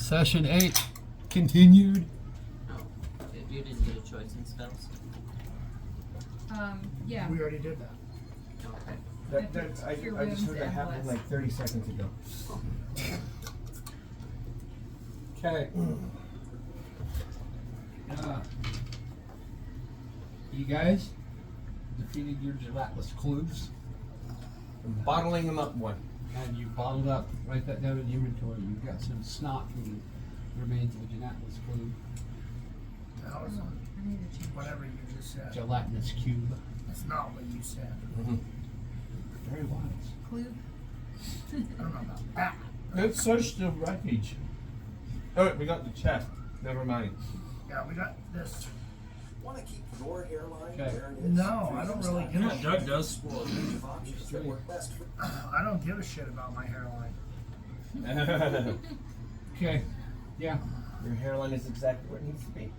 Session 8 continued. Oh, you didn't get a choice in spells? Yeah. We already did that. Okay. I just heard that happen like 30 seconds ago. Okay. You guys defeated your gelatinous clues, I'm bottling them up one. and you bottled up. Write that down in the inventory. You've got some snot from the remains of a gelatinous clue. That was I need to change. whatever you just said. Gelatinous cube. That's not what you said. Very wise. Clue. I don't know about that. Let's search the wreckage. Oh, wait, we got the chest. Never mind. Yeah, we got this. Want to keep your hairline Okay. where it is? No, I don't really give a shit. Doug does. Explore a range of options that work best for I don't give a shit about my hairline. Okay. Yeah. Your hairline is exactly where it needs to be.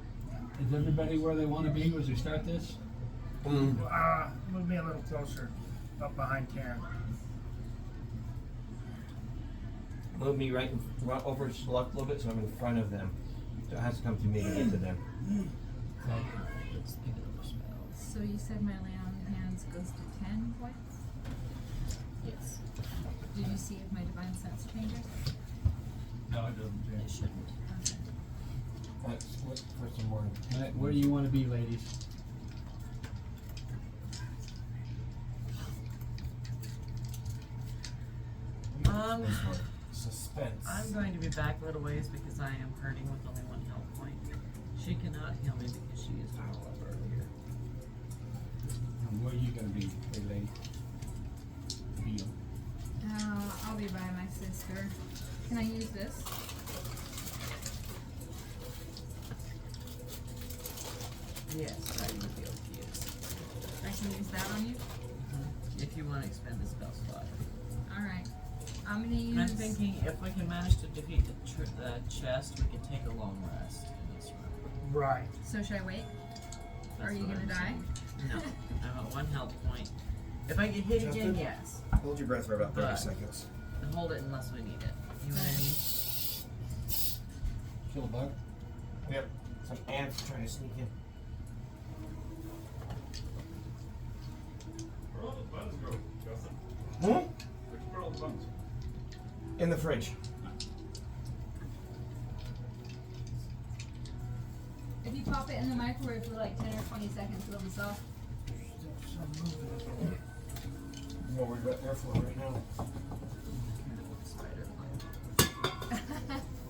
Is everybody where they want to be as we start this? Mm. Move me a little closer, up behind Karen. Move me right over select a little bit so I'm in front of them. So it has to come to me to get to them. Okay. Let's think of the spells. So you said my lay on hands goes to 10 points? Yes, Did you see if my divine sense changes? No, it doesn't it change. shouldn't. Okay. Let's look for some more. All right, where do you want to be, ladies? This one. Suspense. I'm going to be back a little ways because I am hurting with only one health point. She cannot heal me because she used her all up earlier. And where are you going to be, hey lady? Beal. I'll be by my sister. Can I use this? Yes, I would be able to use. I can use that on you? If you want to expend the spell slot. Alright. I'm gonna use. And I'm thinking if we can manage to defeat the chest, we can take a long rest in this room. Right. So should I wait? That's Are you what gonna I'm die? saying. No, I'm at 1 health point. If I get hit again, Justin? yes. Hold your breath for about 30 But- seconds. And hold it unless we need it. You know what I mean? Kill a bug? Yep. Some ants trying to sneak in. Where all the buns go, Justin? Hmm? Where all the buns? In the fridge. If you pop it in the microwave for like 10 or 20 seconds, it'll be soft. I'm more worried about airflow right now.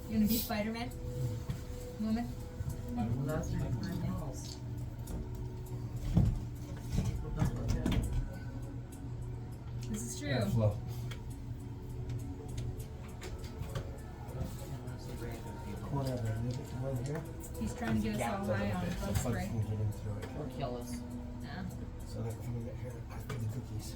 You wanna be Spider-Man? Woman? Well, that's my nails. People don't look good. This is true. Airflow. Whatever. Leave it to one here. He's trying to get us all high on bug Bugs spray. can get in through it. Or kill us. Yeah. So they're coming in here after the cookies.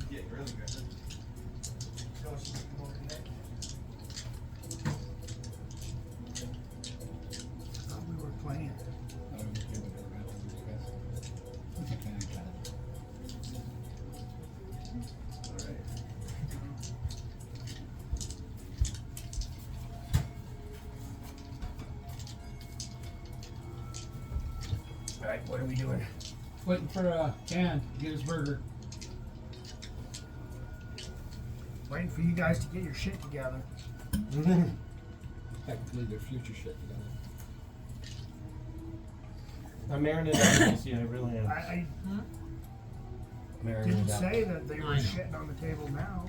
Getting really good. Thought we were playing. Alright, what are we doing? Waiting for Can to get his burger. Waiting for you guys to get your shit together. Technically, their future shit together. I'm marinating this, yeah, I really am. I Marinating didn't it out. say that they were I know. shitting on the table now.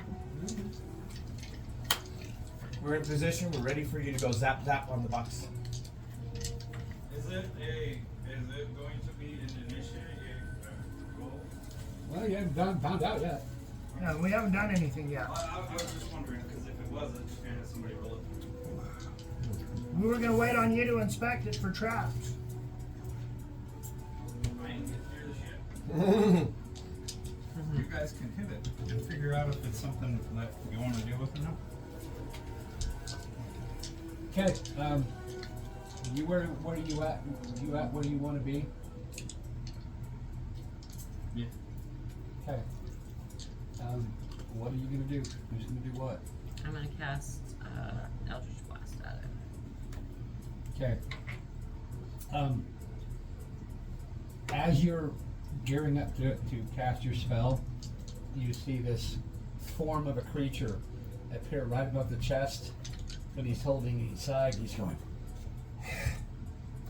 We're in position, we're ready for you to go zap zap on the box. Is it going to be an initiative goal? Well, you haven't found out yet. Yeah, we haven't done anything yet. I was just wondering because if it wasn't, somebody roll it. We were gonna wait on you to inspect it for traps. I ain't get through the shit. Mm-hmm. You guys can hit it and figure out if it's something that you want to deal with or not. Okay, where are you at? You at where you want to be? Yeah. Okay. What are you gonna do? Who's gonna do what? I'm gonna cast Eldritch Blast at it. Okay. As you're gearing up to cast your spell, you see this form of a creature appear right above the chest. When he's holding each side, he's going,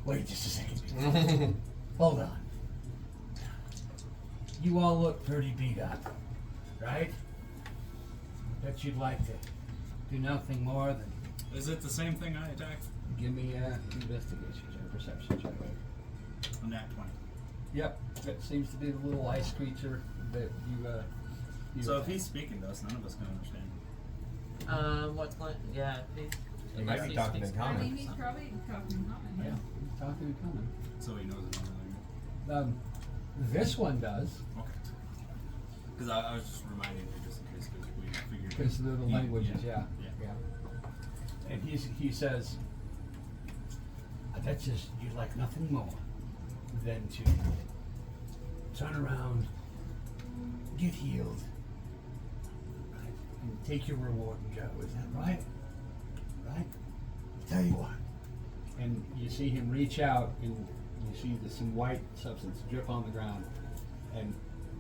wait just a second. Hold on. You all look pretty beat up, right? Bet you'd like to do nothing more than Is it the same thing I attacked? give me an investigation check, perception check. On that 20. Yep, that seems to be the little ice creature that you So if he's speaking to us, none of us can understand. What's like? Yeah. He might be talking in I common. mean, he's probably talking common. yeah, he's talking and coming. So he knows another language. This one does, Okay. Because I was just reminding you just in case because we figured. because of the languages, yeah. Yeah. And he says, I bet you'd like nothing more than to turn around, get healed, right, and take your reward and go. Is that right? Right? I'll tell you what. And you see him reach out, and you see some white substance drip on the ground, and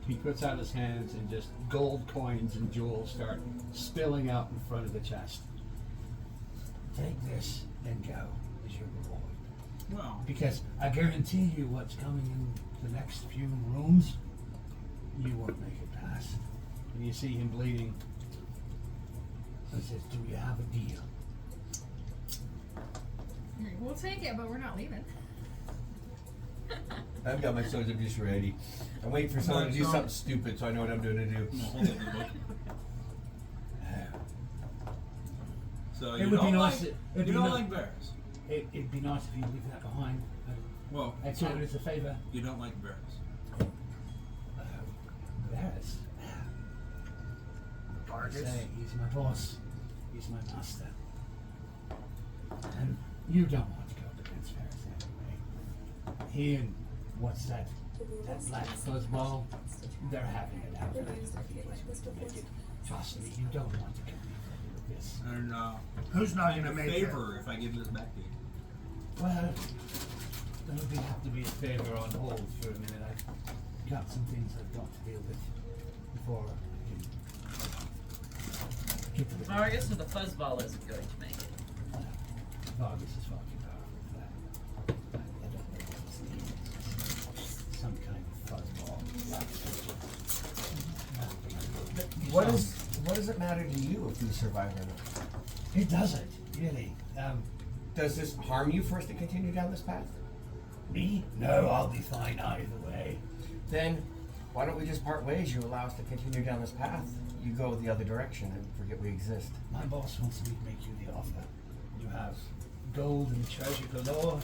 he puts out his hands, and just gold coins and jewels start spilling out in front of the chest. Take this and go as your reward. Well, Because I guarantee you what's coming in the next few rooms, you won't make it past. And you see him bleeding. He says, do we have a deal? We'll take it, but we're not leaving. I've got my swords of abuse ready. I'm waiting for someone to do something stupid so I know what I'm doing to do. no, hold up the book. So It you would be don't nice like to- it'd you be don't ni- like bears. It'd be nice if you leave that behind. Well, I so count it as a favor. you don't like bears. There's. Vargas. Say, he's my boss. He's my master. And you don't want to go up against Ferris anyway. He and what's that black fuzzball? They're having it out there. Trust me, you don't want to compete with this. And Who's not I'm gonna a make favor if I give this back to you. Well, it'll have to be a favor on hold for a minute. I've got some things I've got to deal with before I can get to the Vargas with the fuzzball isn't going to make it. Vargas is fucking powerful for that. I don't know what his name is. Some kind of fuzzball. What does it matter to you if we survive or not? It doesn't, really. Does this harm you for us to continue down this path? Me? No, I'll be fine either way. Then why don't we just part ways? You allow us to continue down this path. You go the other direction and forget we exist. My boss wants me to make you the offer. You have gold and treasure galore.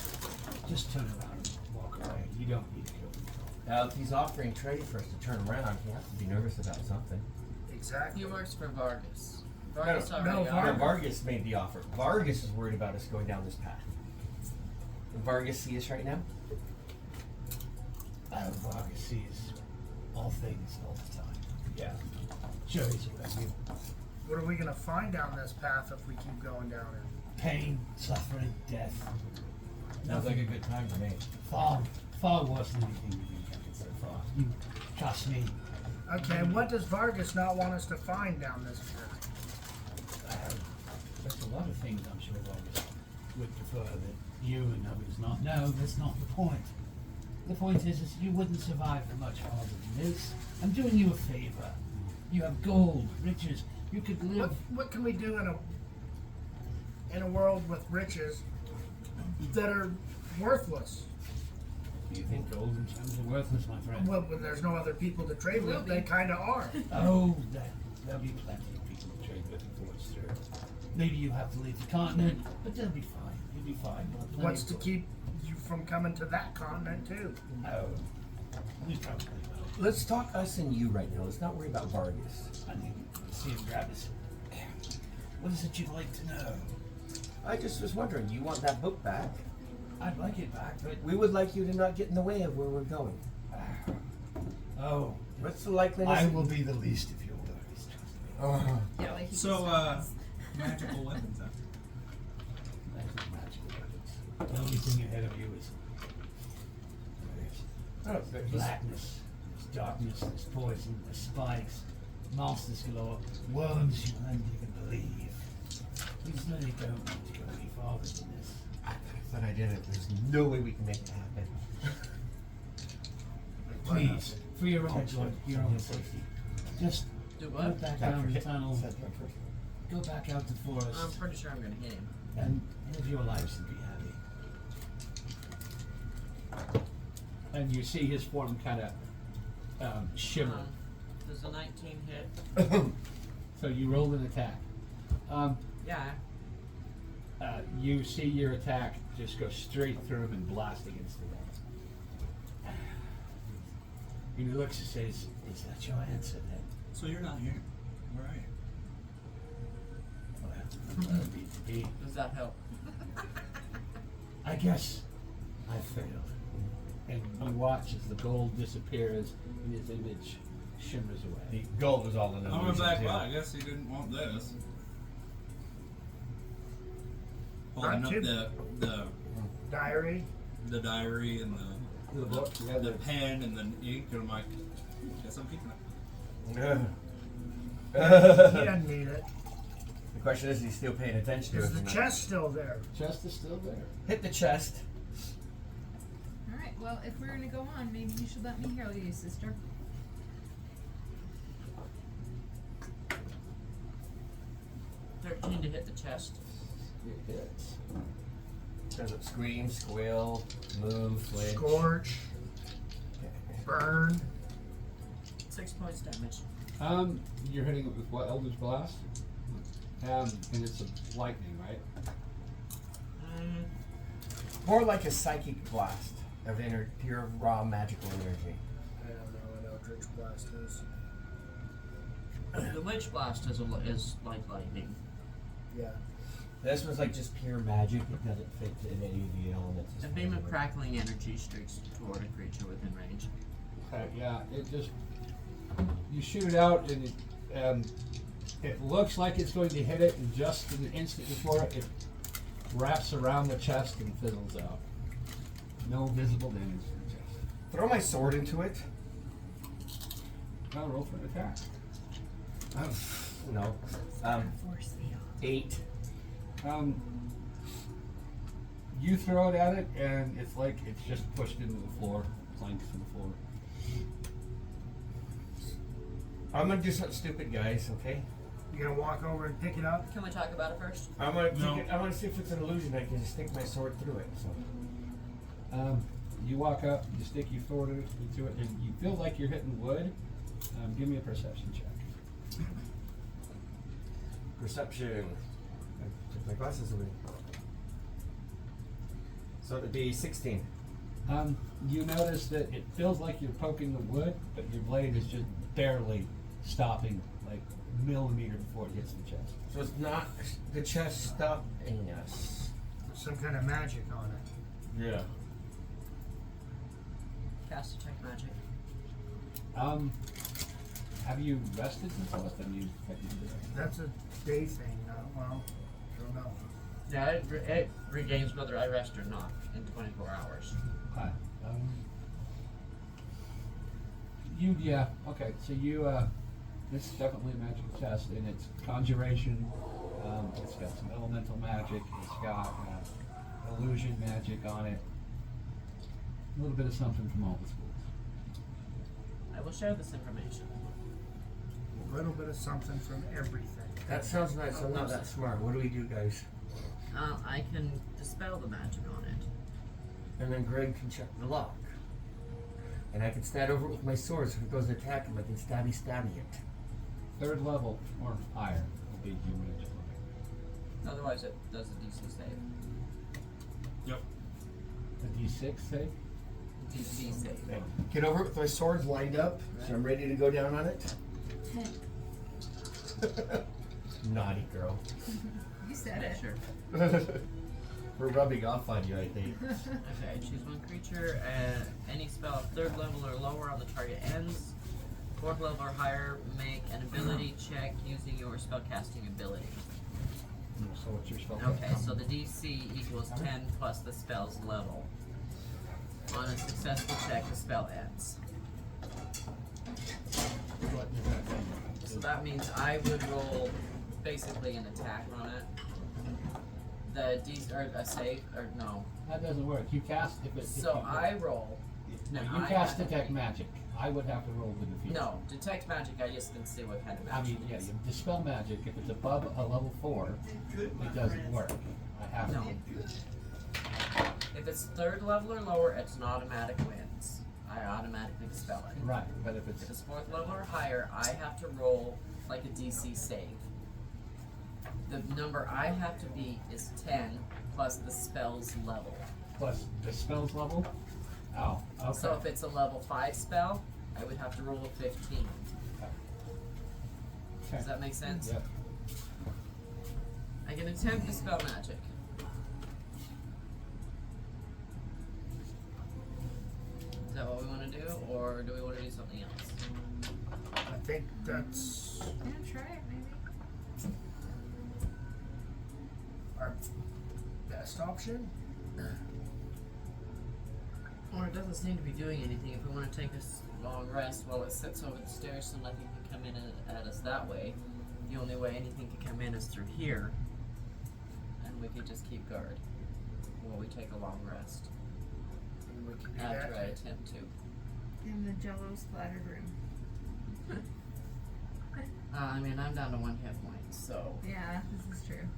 Just turn around and walk away. You don't need to kill me. Now, if he's offering treasure for us to turn around, he has to be nervous about something. Exactly. He works for Vargas. Vargas already no, offered. No, Vargas made the offer. Vargas is worried about us going down this path. Can Vargas see us right now? Vargas sees all things all the time. Yeah. Sure, he's aware of you. What are we gonna find down this path if we keep going down it? Pain, suffering, death. Sounds like a good time for me. Far worse than anything we've encountered so far. You trust me. Okay, what does Vargas not want us to find down this path? There's a lot of things I'm sure Vargas would prefer that you and others not know. That's not the point. The point is you wouldn't survive for much harder than this. I'm doing you a favor. You have gold, riches. You could live. What can we do in a world with riches that are worthless? Do you think gold and gems are worthless, my friend? Well, when there's no other people to trade Will with, be. they kinda are. Oh, there'll be plenty of people to trade with before it's through. Maybe you have to leave the continent, but they'll be fine. You'll be fine. You'll have plenty What's of to gold. keep you from coming to that continent too? No. We probably will. Let's talk us and you right now. Let's not worry about Vargas. I need to see him grab his. What is it you'd like to know? I just was wondering, you want that book back? I'd like it back, but We would like you to not get in the way of where we're going. Oh, What's the likeliness? I will be the least of your worries, trust me. Yeah, like he So, just magical weapons, huh? That's magical weapons. The only thing ahead of you is Oh, there's blackness, there's darkness, there's poison, there's spikes, monsters galore, worms you wouldn't even believe. Please no, you don't want to go any farther than this. I thought I did it. There's no way we can make it happen. Please, for your own good, your own safety, just Do go what? back down the tunnel, Said that first. go back out the forest, I'm pretty sure I'm gonna hit him. and live your lives and be happy. And you see his form kind of shimmer. Does a 19 hit? So you roll an attack. Yeah. You see your attack just go straight through him and blast against the wall. And he looks and says, "Is that your answer then?" So you're not here. Where are you? Well, that's where I need to be. Does that help? I guess I failed. And you watch as the gold disappears and his image shimmers away. The gold was all in the I went back, well, I guess he didn't want this. Holding Not up too- Diary. the diary and The book, yeah, the pen and the ink, and I'm like, guess I'm keeping it. He doesn't need it. The question is he still paying attention to Is us? the or not? chest still there? chest is still there. Hit the chest. Alright, well, if we're gonna go on, maybe you should let me heal you, sister. $13 to hit the chest. It hits. Does it scream, squeal, move, flinch? Scorch. Burn. 6 points damage. You're hitting it with what? Eldritch Blast? And it's a lightning, right? More like a psychic blast of pure raw magical energy. I don't know what Eldritch Blast is. The Witch Blast is like lightning. Yeah. This was like just pure magic. It doesn't fit in any of the elements. A beam of crackling energy streaks toward a creature within range. Okay, yeah, it just you shoot it out and it looks like it's going to hit it, and just in the instant before it wraps around the chest and fizzles out. No visible damage to the chest. Throw my sword into it. Now roll for an attack. No. Force field. 8. You throw it at it, and it's like it's just pushed into the floor, planks in the floor. I'm gonna do something stupid, guys. Okay. You gonna walk over and pick it up? Can we talk about it first? I'm gonna. No. I want to see if it's an illusion. I can just stick my sword through it. So. You walk up, you stick your sword into it, and you feel like you're hitting wood. Give me a perception check. Perception. I took my glasses away. So it'd be 16. You notice that it feels like you're poking the wood, but your blade is just barely stopping, like millimeter before it hits the chest. So it's not the chest stopping us. There's some kind of magic on it. Yeah. Cast detect magic. Have you rested since the last time you did That's a day thing. Well, I don't know. Yeah, it regains whether I rest or not in 24 hours. Okay. Okay, so this is definitely a magical chest, and it's conjuration, it's got some elemental magic, it's got illusion magic on it, a little bit of something from all the schools. I will share this information. A little bit of something from everything. That sounds nice. I'm not that smart. What do we do, guys? I can dispel the magic on it. And then Greg can check the lock. And I can stand over it with my sword, so if it goes to attack him, I can stabby it. Third level or higher will be your magic. Otherwise, it does a DC save. Yep. A D6 save? DC save. Get over it with my swords lined up, so I'm ready to go down on it. 10. Naughty girl. You said Yeah, it. sure. We're rubbing off on you, I think. Okay, choose one creature, and any spell of 3rd level or lower on the target ends. 4th level or higher, make an ability check using your spellcasting ability. So what's your spell? Okay, so the DC equals 10 plus the spell's level. On a successful check, the spell ends. What does that mean? So that means I would roll basically an attack on it. The D or a save or no. That doesn't work. You cast if it. So I roll. No, and you I cast have to detect make- magic. I would have to roll to defeat. No, detect magic. I just can see what kind of I magic mean, it yeah, is. you dispel magic. If it's above a level 4, it doesn't work. I have No. to. If it's 3rd level or lower, it's an automatic wins. I automatically dispel it. Right, but if it's If it's 4th level or higher, I have to roll like a DC save. The number I have to beat is 10 plus the spell's level. plus the spell's level. Oh, okay. So if it's a level 5 spell, I would have to roll a 15. Does that make sense? Yep. I can attempt to spell magic. Is that what we want to do, or do we want to do something else? I think that's Yeah, try it maybe. our best option. Or it doesn't seem to be doing anything. If we want to take a long rest while it sits over the stairs so nothing can come in at us that way, the only way anything can come in is through here. And we could just keep guard while we take a long rest And we can do after I that. attempt to. In the jello splattered room. I mean, I'm down to 1 hit point, so Yeah, this is true.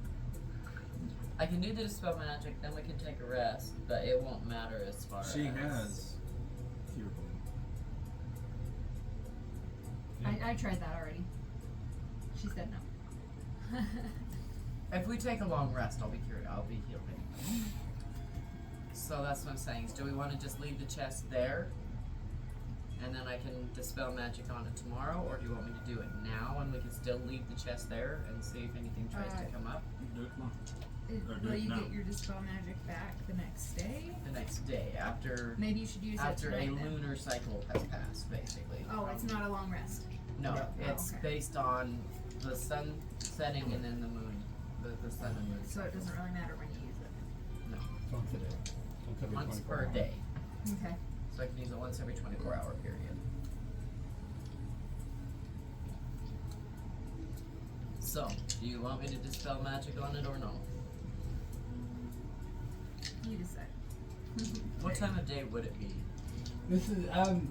I can do the dispel magic, then we can take a rest, but it won't matter as far as. She has cure wound. I tried that already. She said no. If we take a long rest, I'll be healed anyway. So that's what I'm saying, is do we want to just leave the chest there? And then I can dispel magic on it tomorrow, or do you want me to do it now and we can still leave the chest there and see if anything tries to come up Do it tomorrow. Or do Will it you now. get your dispel magic back the next day? the next day after Maybe you should use it after a tonight then. lunar cycle has passed, basically. Oh, it's not a long rest. No, Yeah. it's okay. based on the sun setting and then the moon. The sun and moon. So it doesn't really matter when you use it. No, Once a day. Every once 24 per hours. day. Okay. So I can use it once every 24-hour period. So, do you want me to dispel magic on it or no? You decide. What time of day would it be? This is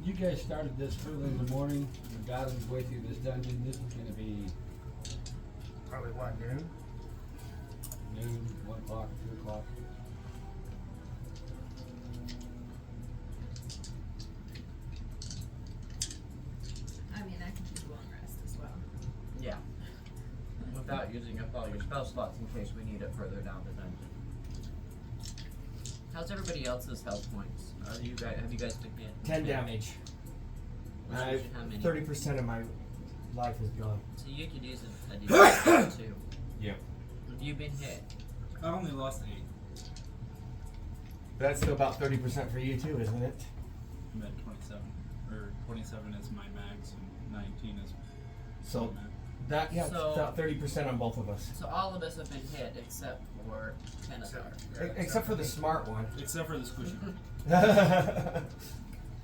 you guys started this early in the morning. You got us way through this dungeon. This is gonna be Probably what, noon? noon, 1 o'clock, 2 o'clock. I mean, I could use a long rest as well. Yeah. Without using up all your spell slots in case we need it further down the dungeon. How's everybody else's health points? Have you guys been hit? 10 damage. How many? 30% of my life is gone. So you could use a D6 too. Yep. Have you been hit? I only lost 8. That's still about 30% for you too, isn't it? I'm at 27. Or 27 is my max and 19 is So my max. that yeah, So- it's about 30% on both of us. So all of us have been hit except for Kenazar. Except for the smart one. Except for the squishy one.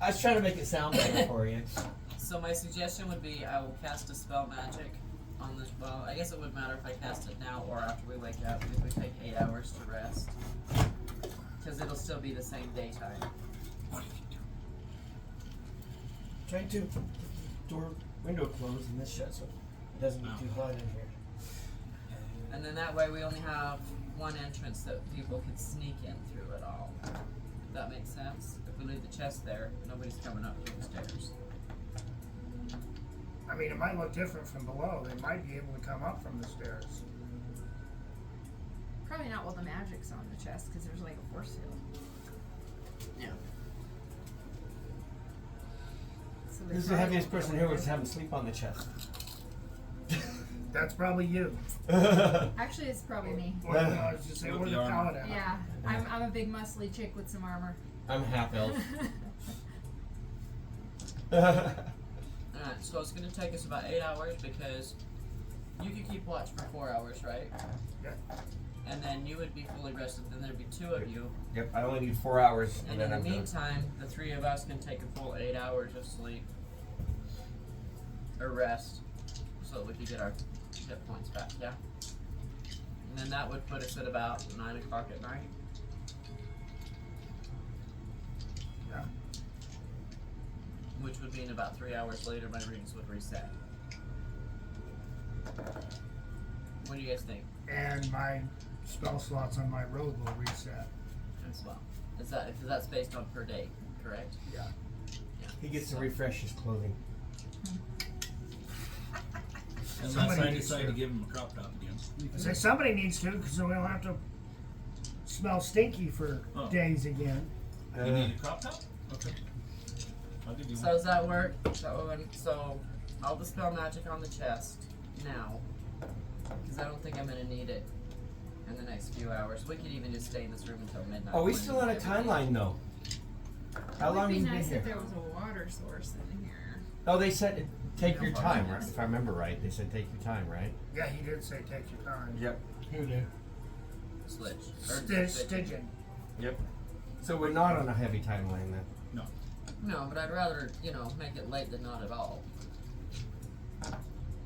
I was trying to make it sound better for you. So my suggestion would be I will cast a spell magic on this. Well, I guess it wouldn't matter if I cast it now or after we wake up if we take 8 hours to rest. Because it'll still be the same daytime. Trying to door window closed and this shut so it doesn't get too hot in here. And then that way we only have one entrance that people could sneak in through it all. If that makes sense? If we leave the chest there, nobody's coming up through the stairs. I mean, it might look different from below. They might be able to come up from the stairs. Probably not while the magic's on the chest because there's like a force field. Yeah. So they This is the probably heaviest won't be person able here to was get- having sleep on the chest. That's probably you. Actually, it's probably me. Or, I was just saying, With or the the armor. paladin. Yeah, I'm a big muscly chick with some armor. I'm half elf. Alright, so it's gonna take us about 8 hours because you could keep watch for 4 hours, right? Yeah. And then you would be fully rested, then there'd be 2 of you. Yep, I only need 4 hours, And then in I'm the done. meantime, the 3 of us can take a full 8 hours of sleep. Or rest. So that we could get our hit points back, yeah? And then that would put us at about 9 o'clock at night. Yeah. Which would mean about 3 hours later my rings would reset. What do you guys think? And my spell slots on my rogue will reset. As well. Is that because that's based on per day, correct? Yeah. Yeah. He gets So- to refresh his clothing. Unless Somebody I needs decide to to. give him a crop top again. I say somebody needs to, because then we don't have to smell stinky for Oh. days again. You need a crop top? Okay. I'll give you So one. does that work? So I'll dispel magic on the chest now, because I don't think I'm gonna need it in the next few hours. We could even just stay in this room until midnight. Oh, we when still on a everybody- timeline though. How It long would have be you nice been if here? there was a water source in here. Oh, they said take your time, right? If I remember right, they said take your time, right? Yeah, he did say take your time. Yep. Who did? Switch. Stygian. Yep. So we're not on a heavy timeline then. No. No, but I'd rather, make it late than not at all.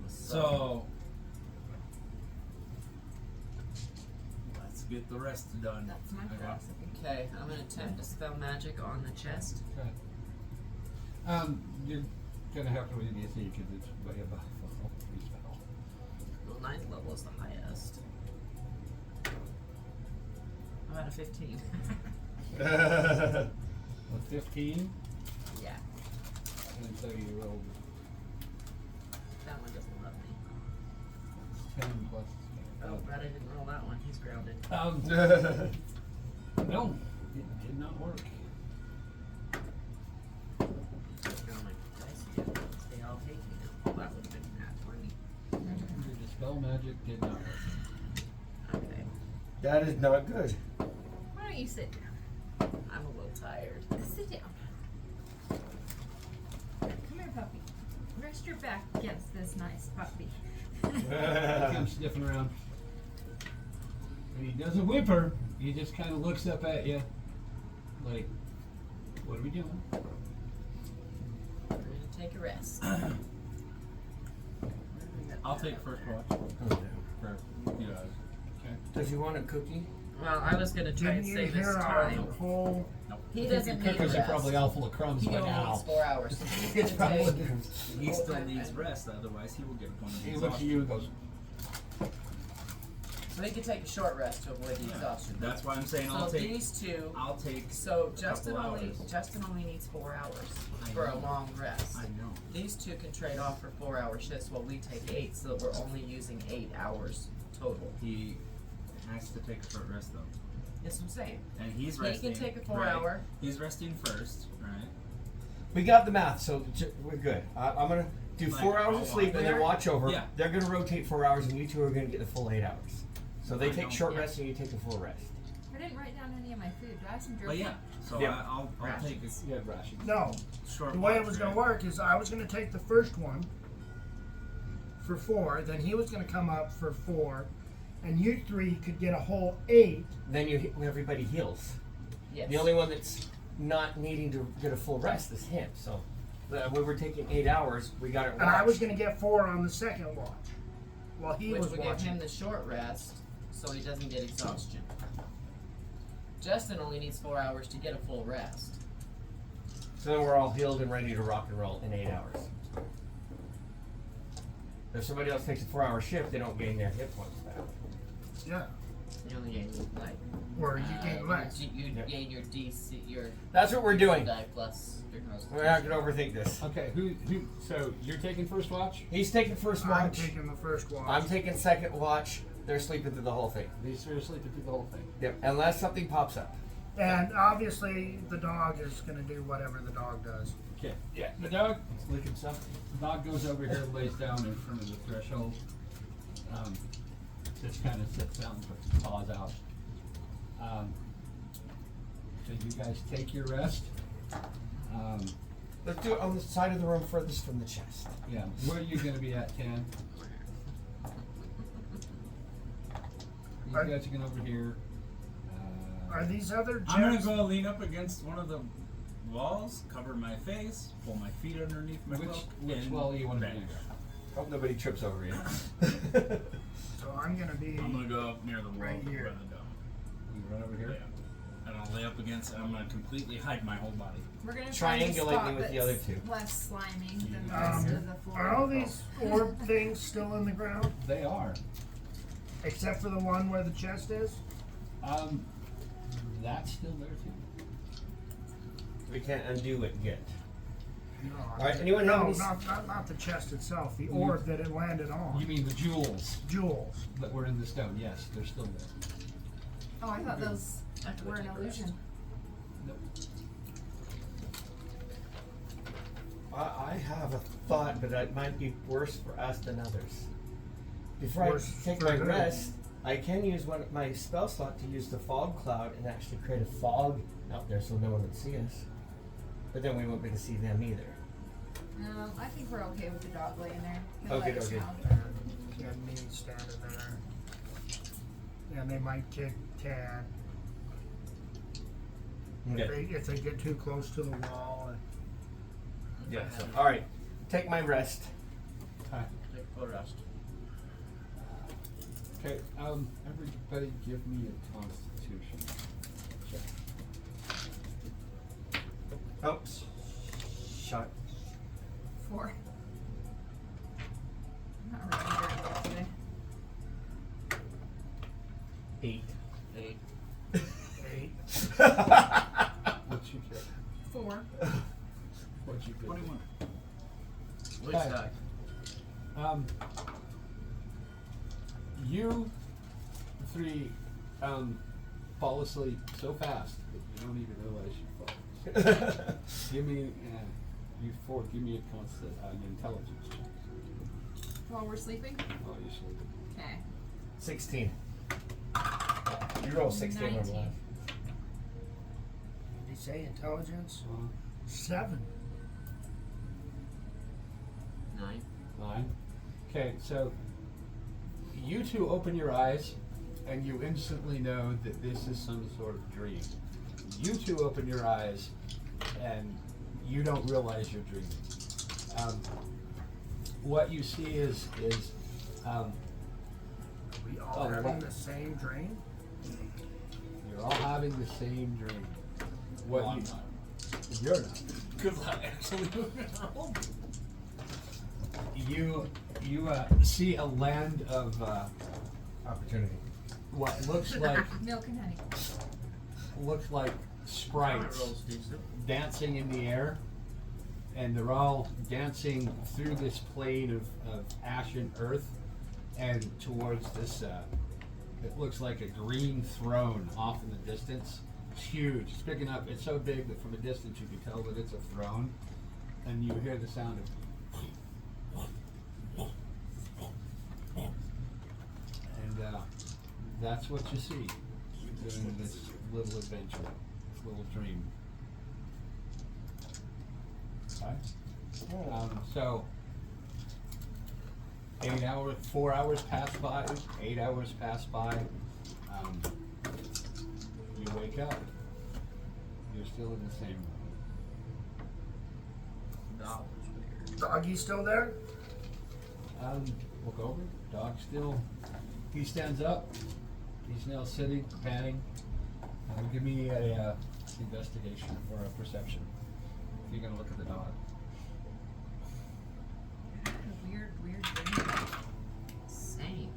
So let's get the rest done. That's my Okay. philosophy. Okay, I'm gonna attempt to spell magic on the chest. Okay. You're gonna have to read the AC because it's way above the spell. Well, 9th level is the highest. I'm at a 15. A 15, Yeah, and so you rolled that one doesn't love me. 10 plus. Oh, but I didn't roll that one. He's grounded. No, it did not work. Throw my dice again. They all hate me now. That would have been at 20. Your dispel magic did not work. Okay, That is not good. Why don't you sit down? I'm a little tired. Sit down. Come here, puppy. Rest your back against this nice puppy. He comes sniffing around. And he doesn't whimper. He just kind of looks up at you, like, "What are we doing?" We're gonna take a rest. I'll take first watch for you guys. Okay. Does he want a cookie? Well, I was gonna try Didn't and you save his hear our time. whole... He doesn't need Cookers are rest. probably all full of crumbs He by only now. needs 4 hours. So he's It's gonna probably. take. He still needs rest, otherwise he will get a point of He looks at exhaustion. you and goes, So he can take a short rest to avoid the Yeah. exhaustion. That's why I'm saying So I'll take. these two. I'll take. So a Justin couple only hours. needs 4 hours I for a know. long rest. I know. These two can trade off for 4-hour shifts while we take 8, so that we're only using 8 hours total. He has to take a short rest though, That's what I'm saying. and he's He resting. can take a 4 right? hour. He's resting first, right? We got the math, so we're good. I'm gonna do Like, 4 hours I'll of sleep and then watch over. Yeah. They're gonna rotate 4 hours, and you two are gonna get the full 8 hours. So they I take don't- short yeah. rest, and you take the full rest. I didn't write down any of my food. Do I have some But jerky? yeah, so Yeah. I'll take a "You had rations." No, short. the way it watch, was going right? to work is I was going to take the first one for 4, then he was going to come up for 4, and you 3 could get a whole 8. Then everybody heals. Yes. The only one that's not needing to get a full rest is him. So we were taking 8 hours. We got it. And I was watched. going to get 4 on the second watch while he Which was would give watching. him the short rest, so he doesn't get exhaustion. Justin only needs 4 hours to get a full rest. So then we're all healed and ready to rock and roll in 8 hours. If somebody else takes a 4-hour shift, they don't gain their hit points back. Yeah, You only gain like or you gain less. You Yep. gain your DC, your That's what we're doing. die plus your We're not gonna overthink this. Okay, so you're taking first watch? He's taking first I'm watch. taking the first watch. I'm taking second watch. They're sleeping through the whole thing. These three are sleeping through the whole thing. Yep. Unless something pops up. And obviously, the dog is going to do whatever the dog does. Okay. Yeah, the dog. It's licking stuff. The dog goes over here, lays down in front of the threshold, just kind of sits down and puts his paws out. So you guys take your rest. Let's do it on the side of the room furthest from the chest. Yeah, where are you going to be at, Tan? These Are- guys are going over here. Are these other I'm gonna chests? go lean up against one of the walls, cover my face, pull my feet underneath my Which cloak, which and wall do you want to be vanish. in? Hope nobody trips over you. So I'm gonna be. I'm gonna go up near the wall Right here. where the dome. You run over here? Yeah. And I'll lay up against it. I'm gonna completely hide my whole body. We're gonna find a Triangulate spot me with that's the other two. less slimy than the rest of the floor. Are all these orb things still in the ground? They are. Except for the one where the chest is? That's still there too. We can't undo it yet. No. Alright, anyone know No, any- not the chest itself. The orb that it landed on. You mean the jewels Jewels. that were in the stone? Yes, they're still there. Oh, I thought those After were we an take a rest. illusion. Nope. I have a thought, but it might be worse for us than others. Before Worse I take for my who? rest, I can use one of my spell slot to use the fog cloud and actually create a fog out there so no one would see us. But then we won't be able to see them either. No, I think we're okay with the dog laying there. He'll Okay, let us okay. know. And me standing there. And they might kick Tad Okay. if they get too close to the wall. Yeah. So, all right. Take my rest. Hi. Take a full rest. Okay. Everybody, give me a Constitution check. Oops. Shot. 4. I'm not really very well today. 8. 8. 8. What's your check? 4. What'd you get? 21. Which Hi. die? You three fall asleep so fast that you don't even realize you fall. Give me you four. Give me a constant an intelligence check While we're sleeping? while you're sleeping. Okay. 16. You roll 16 on the 19. left. Did he say intelligence? 7. 9. 9. Okay, so you two open your eyes, and you instantly know that this is some sort of dream. You two open your eyes, and you don't realize you're dreaming. What you see is We all Oh, having what? the same dream? you're all having the same dream. What Well, you I'm not. you're not. Because I actually rolled. You see a land of Opportunity. what looks like Milk and honey. sprites Rolls decent. dancing in the air, and they're all dancing through this plane of ashen earth and towards this it looks like a green throne off in the distance. It's huge. It's big enough. It's so big that from a distance you can tell that it's a throne, and you hear the sound of and that's what you see during this little adventure, this little dream. Okay. So 4 hours pass by, 8 hours pass by. You wake up. You're still in the same room. That was weird. Doggy still there? Look over. Dog still. He stands up. He's now sitting, panting. Give me a investigation or a perception. If you're gonna look at the dog. Weird dream. Same.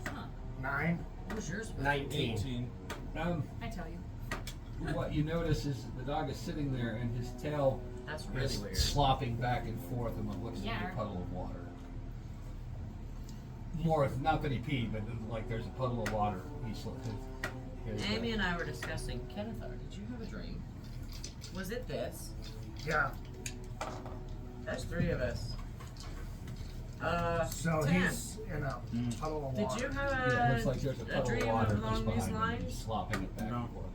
Huh. 9. What was yours? 19. 18. I tell you. What you notice is the dog is sitting there and his tail That's really is weird. slopping back and forth in what looks like Yeah. a puddle of water. More, not that he peed, but like there's a puddle of water. He slipped. Amy and I were discussing, Kenneth, did you have a dream? Was it this? Yeah. There's 3 of us. So Tan. in a puddle of Did water. you have Yeah, it looks like there's a a puddle of dream water just along these behind him, lines? slopping it back No. and forth.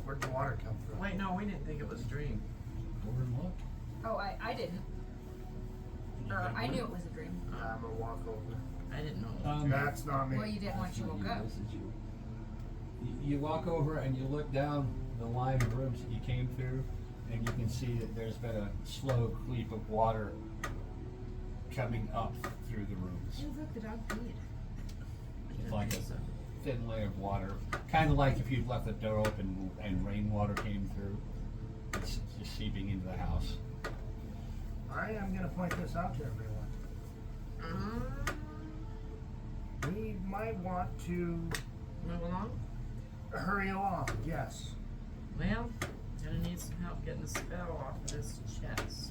Where'd the water come from? Wait, no, we didn't think it was a dream. Over and look. Oh, I didn't. Or I knew it was a dream. I'm gonna walk over. I didn't know. That's not me. Well, you didn't once you woke up. You walk over and you look down the line of rooms that you came through, and you can see that there's been a slow creep of water coming up through the rooms. Oh, look, the dog peed. It's like a thin layer of water, kind of like if you'd left the door open and rainwater came through. It's just seeping into the house. I am gonna point this out to everyone. We might want to Move along? hurry along. Yes. Well, gonna need some help getting the spell off of this chest.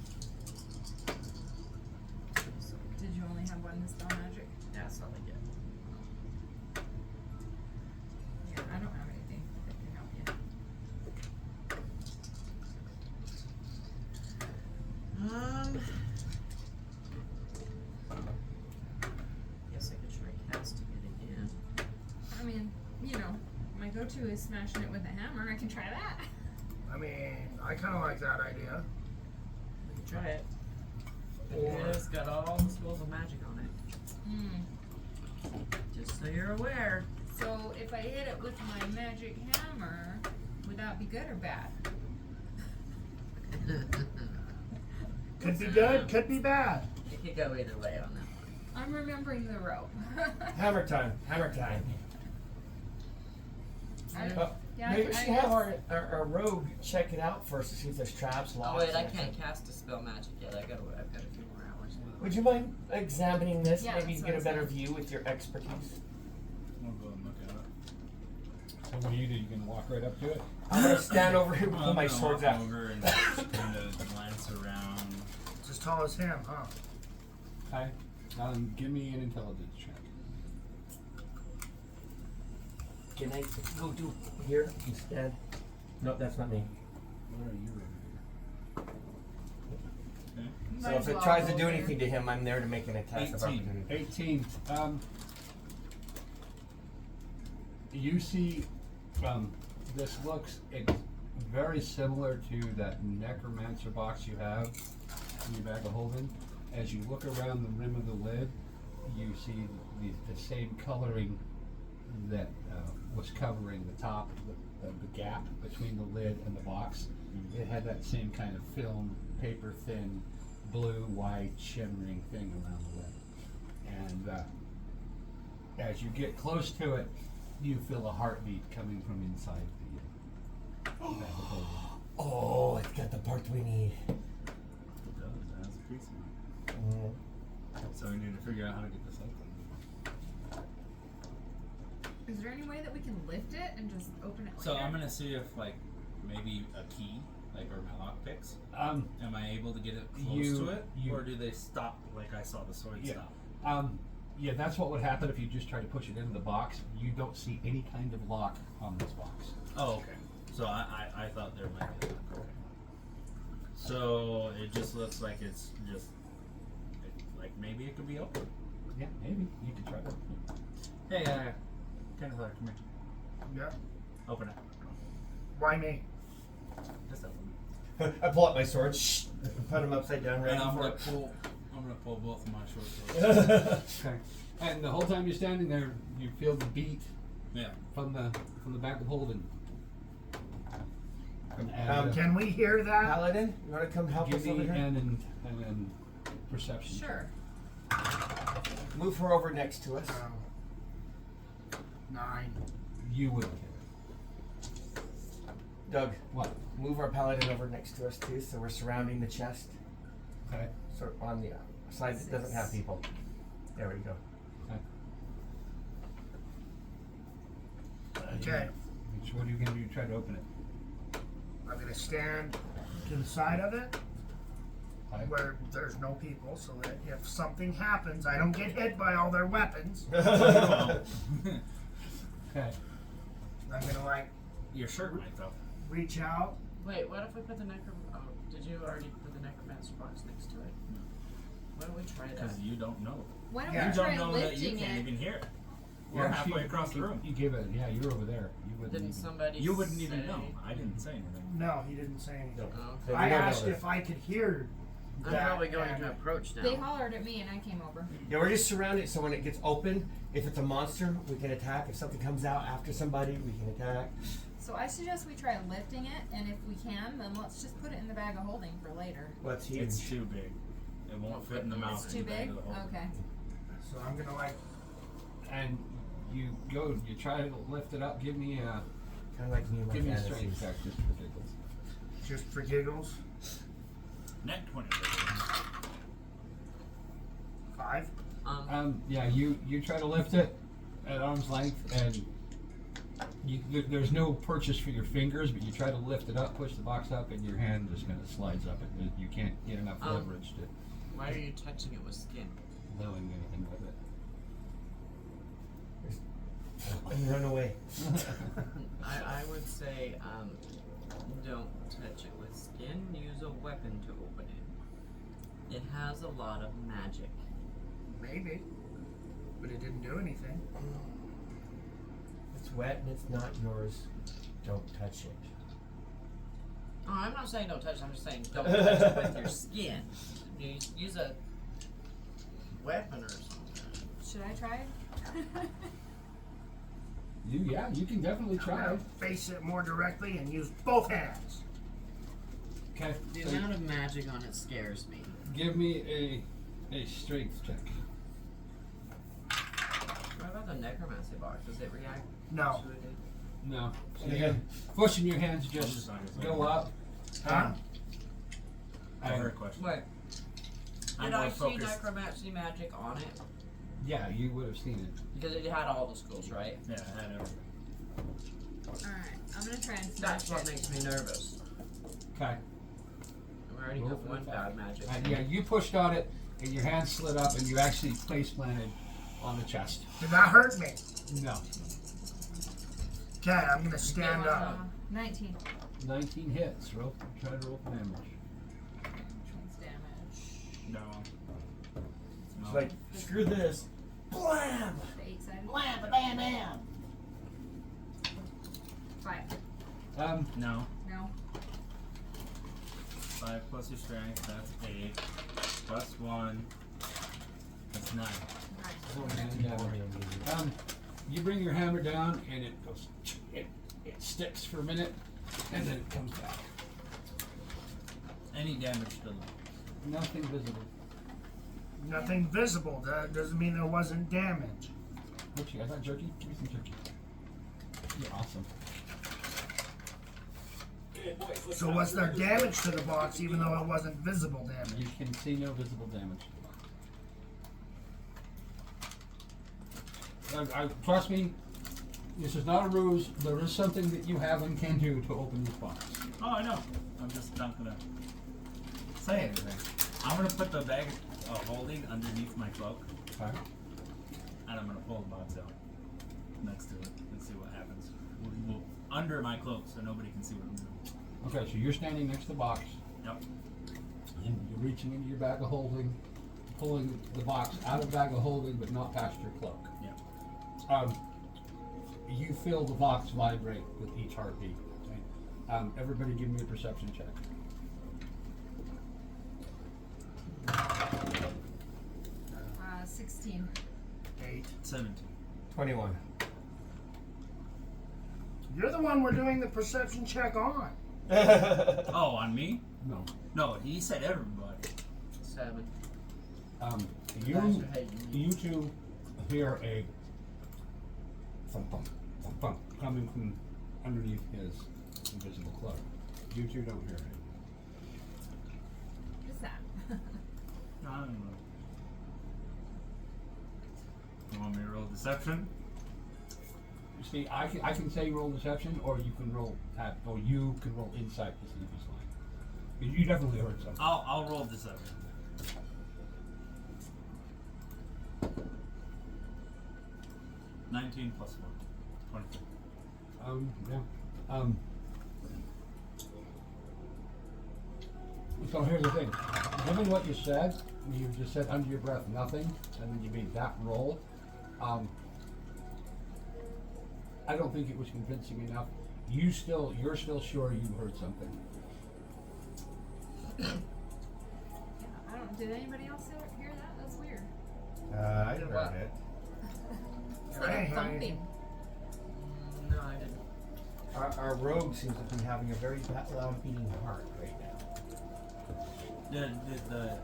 Did you only have one dispel magic? That's all I get. Yeah, I don't have anything that can help you. Guess I could try casting it again. I mean, you know, my go-to is smashing it with a hammer. I can try that. I mean, I kind of like that idea. We can try it. Or It's got all the schools of magic on it. Just so you're aware. So if I hit it with my magic hammer, would that be good or bad? could be good, could be bad. It could go either way on that one. I'm remembering the rope. Hammer time. Hammer time. Maybe we should have our rogue check it out first to see if there's traps, locks. Oh wait, I and can't everything. cast dispel magic yet. I've got a few more hours. Would you mind examining this? Yeah, Maybe that's you what get a I better said. view with your expertise. We'll go and look at it. So what do? You can walk right up to it? I'm gonna stand over here and Well, pull I'm my gonna swords walk out. over and just kind of glance around. It's as tall as him, huh? Hi. Give me an intelligence check. Can I go do here instead? Nope, that's not me. What are you over Okay. So Might if as it well tries to go do there. anything to him, I'm there to make an attack of 18. opportunity. here? 18. You see, this looks very similar to that necromancer box you have in your bag of holding. As you look around the rim of the lid, you see the same coloring that was covering the top, the gap between the lid and the box. It had that same kind of film, paper thin, blue, white, shimmering thing around the lid. And as you get close to it, you feel a heartbeat coming from inside the bag of holding. Oh, it's got the part we need. It does. It has a piece of it. So we need to figure out how to get this open. Is there any way that we can lift it and just open it So later? I'm gonna see if like maybe a key, like or my lock picks. Um, Am I able to get it close to it, you- or do they stop like I saw the sword Yeah. stop? Yeah, that's what would happen if you just try to push it into the box. You don't see any kind of lock on this box. Oh, okay. So I thought there might be a lock. Okay. So it just looks like it's just like maybe it could be open. Yeah, maybe. You could try that. Hey, come here. Yeah. Open it. Why me? Just open it. I pull out my sword, put him upside down, ready And I'm for gonna it. pull both of my short swords. Okay. And the whole time you're standing there, you feel the beat Yeah. from the back of holding. And, Can we hear that? Paladin, you want to come help give us me over here? and perception. Sure. Move her over next to us. 9. You would. Doug, What? move our paladin over next to us too, so we're surrounding the chest. Okay. So on the side that doesn't have people. There we go. Okay. So what are you going to do to try to open it? I'm gonna stand to the side of it Okay. where there's no people, so that if something happens, I don't get hit by all their weapons. Okay. I'm gonna like Your shirt might though. reach out. Wait, what if we put the did you already put the necromancer box next to it? Why don't we try that? Because you don't know. Why don't Yeah. we You try don't know that you lifting can't it? even hear it. We're Yeah, halfway she- across the room. You gave it. Yeah, you're over there. You wouldn't. Didn't even- somebody You wouldn't even say- know. I didn't say anything. No, he didn't say anything. No. Oh, So I we don't know asked this. if I could hear I'm that. probably going and- to approach now. They hollered at me and I came over. Yeah, we're just surrounded, so when it gets open, if it's a monster, we can attack. If something comes out after somebody, we can attack. So I suggest we try lifting it, and if we can, then let's just put it in the bag of holding for later. Well, it's huge. It's too big. It won't fit in the mouth. It's too big? Okay. So I'm gonna like And you go. You try to lift it up. Give me a. Kind of like me and my Give me a fantasies. strength check just for giggles. just for giggles. Net 20. 5. Yeah, you try to lift it at arm's length, and there's no purchase for your fingers, but you try to lift it up, push the box up, and your hand just kind of slides up. You can't get enough leverage to Why are you touching it with skin? doing anything with it. And run away. I would say, don't touch it with skin. Use a weapon to open it. It has a lot of magic. Maybe. But it didn't do anything. It's wet and it's not yours. Don't touch it. Oh, I'm not saying don't touch it. I'm just saying don't touch it with your skin. Use a weapon or something. Should I try? You can definitely I'm try. gonna face it more directly and use both hands. Okay. The So amount of magic on it scares me. give me a strength check. What about the necromancy box? Does it react No. to it? No. So Yeah. you're pushing your hands I'm just just not gonna say go anything. up. Huh? Her And, question. Wait. I'm Did more I see focused. necromancy magic on it? yeah, you would have seen it. Because it had all the schools, right? Yeah, I had everything. Alright, I'm gonna try and That's smash what it. makes me nervous. Okay. We already Roll have for one attack. bad magic. Yeah, you pushed on it, and your hand slid up, and you actually place planted on the chest. Did that hurt me? No. Okay, I'm gonna stand Yeah, up. 19. 19 hits. Try to roll for damage. Which one's damage? No. It's like, screw this. Blam! The 8-sided? Blam, bam, bam! 5. No. No? 5 plus your strength, that's 8. Plus 1. That's 9. 9. You bring your hammer down, and it goes. It sticks for a minute, and then it comes back. Any damage to them? Nothing visible. Nothing visible. That doesn't mean there wasn't damage. What you guys like jerky? Give me some jerky. You're awesome. So was there damage to the box even though it wasn't visible damage? You can see no visible damage. Trust me, this is not a ruse. There is something that you have and can do to open this box. Oh, I know. I'm just not gonna say anything. I'm gonna put the bag of holding underneath my cloak, Okay. and I'm gonna pull the box out next to it and see what happens. We'll under my cloak so nobody can see what I'm doing. Okay, so you're standing next to the box, Yep. and you're reaching into your bag of holding, pulling the box out of the bag of holding, but not past your cloak. Yep. You feel the box vibrate with each heartbeat. Okay? Everybody give me a perception check. 16. 8. 17. 21. You're the one we're doing the perception check on. Oh, on me? No. No, he said everybody. 7. You Guys are hating me. you two hear a thump thump thump thump coming from underneath his invisible cloak. You two don't hear it. What is that? I don't know. You want me to roll deception? See, I can say roll deception, or you can roll insight to see if he's lying. You definitely heard something. I'll roll deception. $19 plus 1. 23. Yeah. So here's the thing. given what you said, you just said under your breath nothing, and then you made that roll. I don't think it was convincing enough. You're still sure you heard something. Yeah, I don't. Did anybody else hear that? That's weird. I Did heard what? it. It's I like didn't a hear thumping. anything. No, I didn't. Our rogue seems to be having a very loud beating heart right now. Did the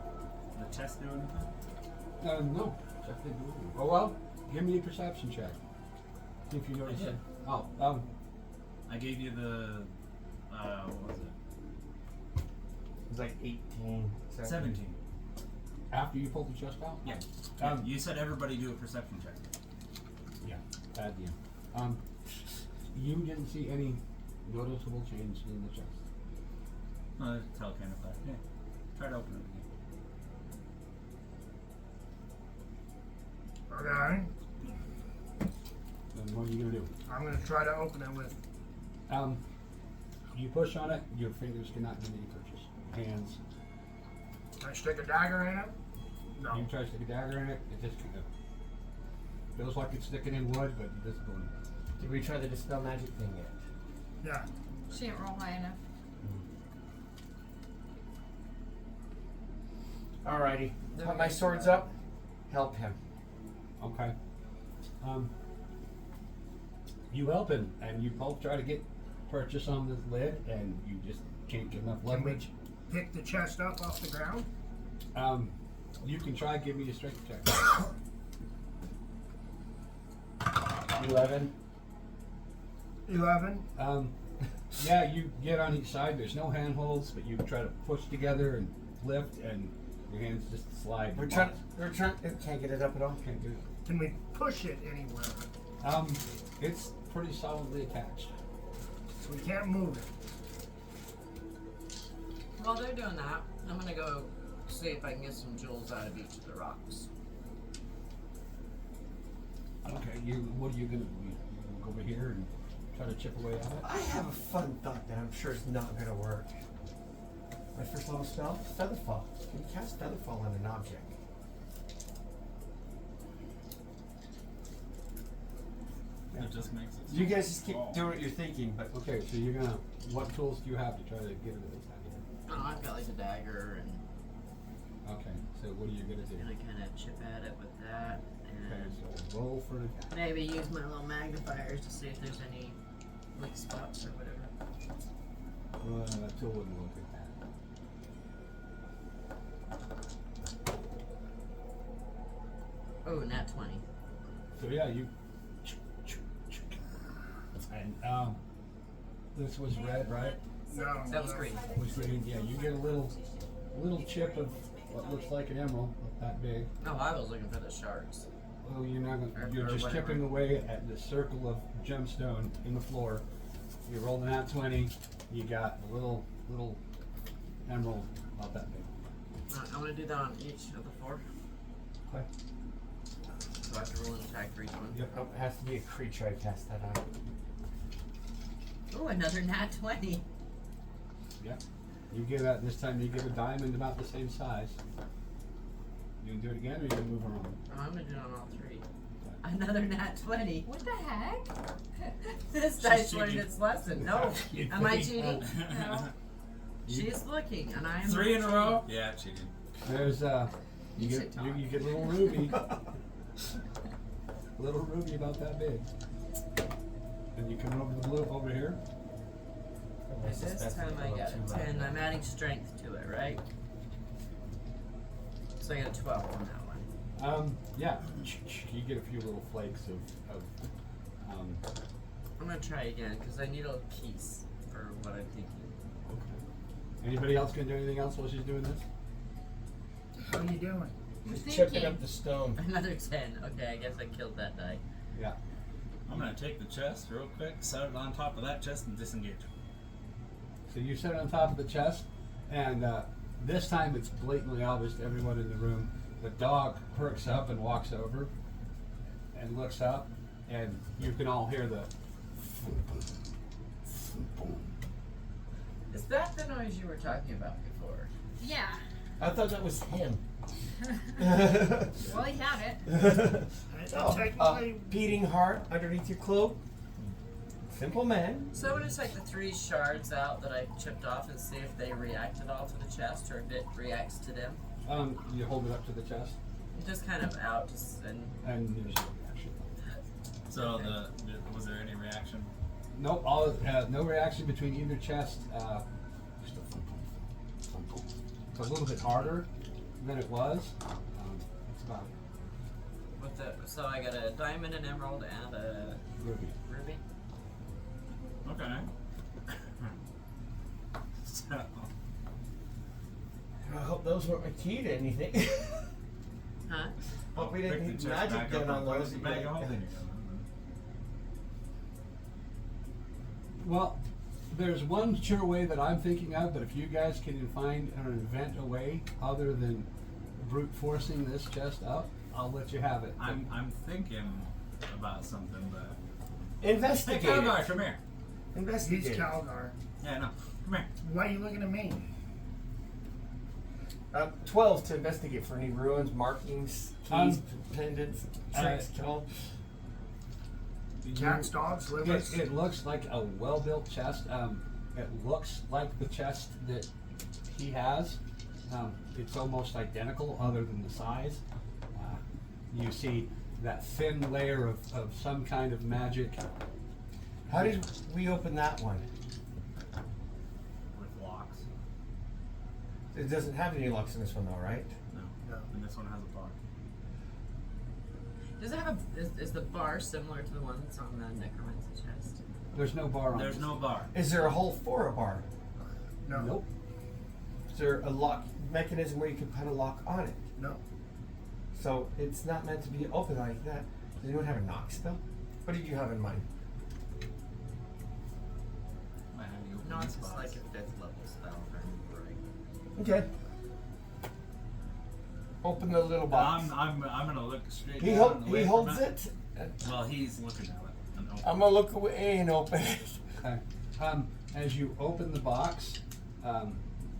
chest do anything? No. Just didn't do anything. Oh well, give me a perception check. See if you notice did. it. Oh, I gave you the what was it? It was like 18, 17. after you pulled the chest out? Yeah. You said everybody do a perception check. Yeah, bad deal. You didn't see any noticeable change in the chest. Tell kind of that. Yeah. Try to open it again. Okay. Then what are you gonna do? I'm gonna try to open it with. You push on it, your fingers cannot do any purchase. Hands. Can I stick a dagger in it? No. You try to stick a dagger in it, it just kind of feels like it's sticking in wood, but it doesn't go anywhere. Did we try the dispel magic thing yet? Yeah. She didn't roll high enough. Alrighty. Put my swords up. Help him. Okay. You help him, and you both try to get purchase on this lid, and you just can't get enough Can we leverage. pick the chest up off the ground? You can try give me a strength check. 11. 11. Yeah, you get on each side. There's no handholds, but you try to push together and lift, and your hands just slide. We're trying. Can't get it up at all. Can't do it. Can we push it anywhere? It's pretty solidly attached. So we can't move it. While they're doing that, I'm gonna go see if I can get some jewels out of each of the rocks. Okay, what are you gonna do? You go over here and try to chip away at it? I have a fun thought that I'm sure is not going to work. My first level spell, Featherfall. You can cast Featherfall on an object. It just makes it. You guys just keep small. doing what you're thinking, but Okay, so you're gonna. What tools do you have to try to get it out of Oh, I've got like a dagger and here? Okay, so what are you gonna do? I kind of chip at it with that, Okay, and so roll for an attack. maybe use my little magnifiers to see if there's any weak spots or whatever. That tool wouldn't look at that. Oh, nat 20. So yeah, you. And this was red, right? No. That was no. green. Was green. Yeah, you get a little chip of what looks like an emerald, not that big. Oh, I was looking for the shards. Well, you're not gonna. Or You're just whatever. chipping away at the circle of gemstone in the floor. You rolled an at 20. You got a little emerald, not that big. Alright, I'm gonna do that on each of the 4. Okay. So I have to roll an attack for each one. Yep. oh, it has to be a creature I cast that on. Oh, another nat 20. Yep. You give that this time. You give a diamond about the same size. You gonna do it again, or you gonna move around? Oh, I'm gonna do it on all 3. Another nat 20. What the heck? This She's dice learned cheating. its lesson. No. You Am I think? cheating? No. She's looking, and I am 3 in a not row? Yeah, cheating. There's you You get should talk. you get little ruby, little ruby about that big. And you come over the blue over here. I This suspect time it's I a got little a too 10. loud. I'm adding strength to it, right? So I got a 12 on that one. Yeah, you get a few little flakes of I'm gonna try again because I need a piece for what I'm thinking. okay. Anybody else gonna do anything else while she's doing this? What are you doing? We're Just chipping thinking. up the stone. Another 10. Okay, I guess I killed that die. Yeah. I'm gonna take the chest real quick, set it on top of that chest, and disengage. So you sit on top of the chest, and this time it's blatantly obvious to everyone in the room. The dog perks up and walks over and looks up, and you can all hear the. Is that the noise you were talking about before? Yeah. I thought that was him. Well, he had it. Oh, Technically, beating heart underneath your cloak. Simple man. So I'm gonna take the 3 shards out that I chipped off and see if they react at all to the chest or if it reacts to them. You hold it up to the chest, Just kind of out, just and and there's no reaction. So was there any reaction? Nope, no reaction between either chest. Just a thump, thump, thump. It's a little bit harder than it was. It's about with the so I got a diamond, an emerald, and a ruby. ruby. Okay. So, I hope those weren't a key to anything. Huh? Hope we pick didn't the need chest magic back done up on and put it those. in the bag of holding again. Well, there's one sure way that I'm thinking of, but if you guys can find or invent a way other than brute forcing this chest up, I'll let you have it. I'm thinking about something, but hey, Investigate. Calgar, come here. Investigate. he's Calgar. Yeah, no, come here. Why are you looking at me? 12 to investigate for any ruins, markings, keys, pendants, tricks, kill. Cats, dogs, livers. It looks like a well-built chest. It looks like the chest that he has. It's almost identical, other than the size. You see that thin layer of some kind of magic. How did we open that one? With locks. It doesn't have any locks in this one, though, right? No. No. And this one has a bar. Does it have is the bar similar to the one that's on the necromancer chest? There's no bar on There's this. no bar. Is there a hole for a bar? No. Nope. Is there a lock mechanism where you can put a lock on it? No. So it's not meant to be open like that. Does anyone have a knock spell? What did you have in mind? Might have you open No, these it's just boxes. like a 5th level spell. If I remember right. Okay. Open the little box. I'm gonna look straight He, down. he away from holds it. Well, he's looking at it. And open. I'm gonna look away and open it. Okay. As you open the box,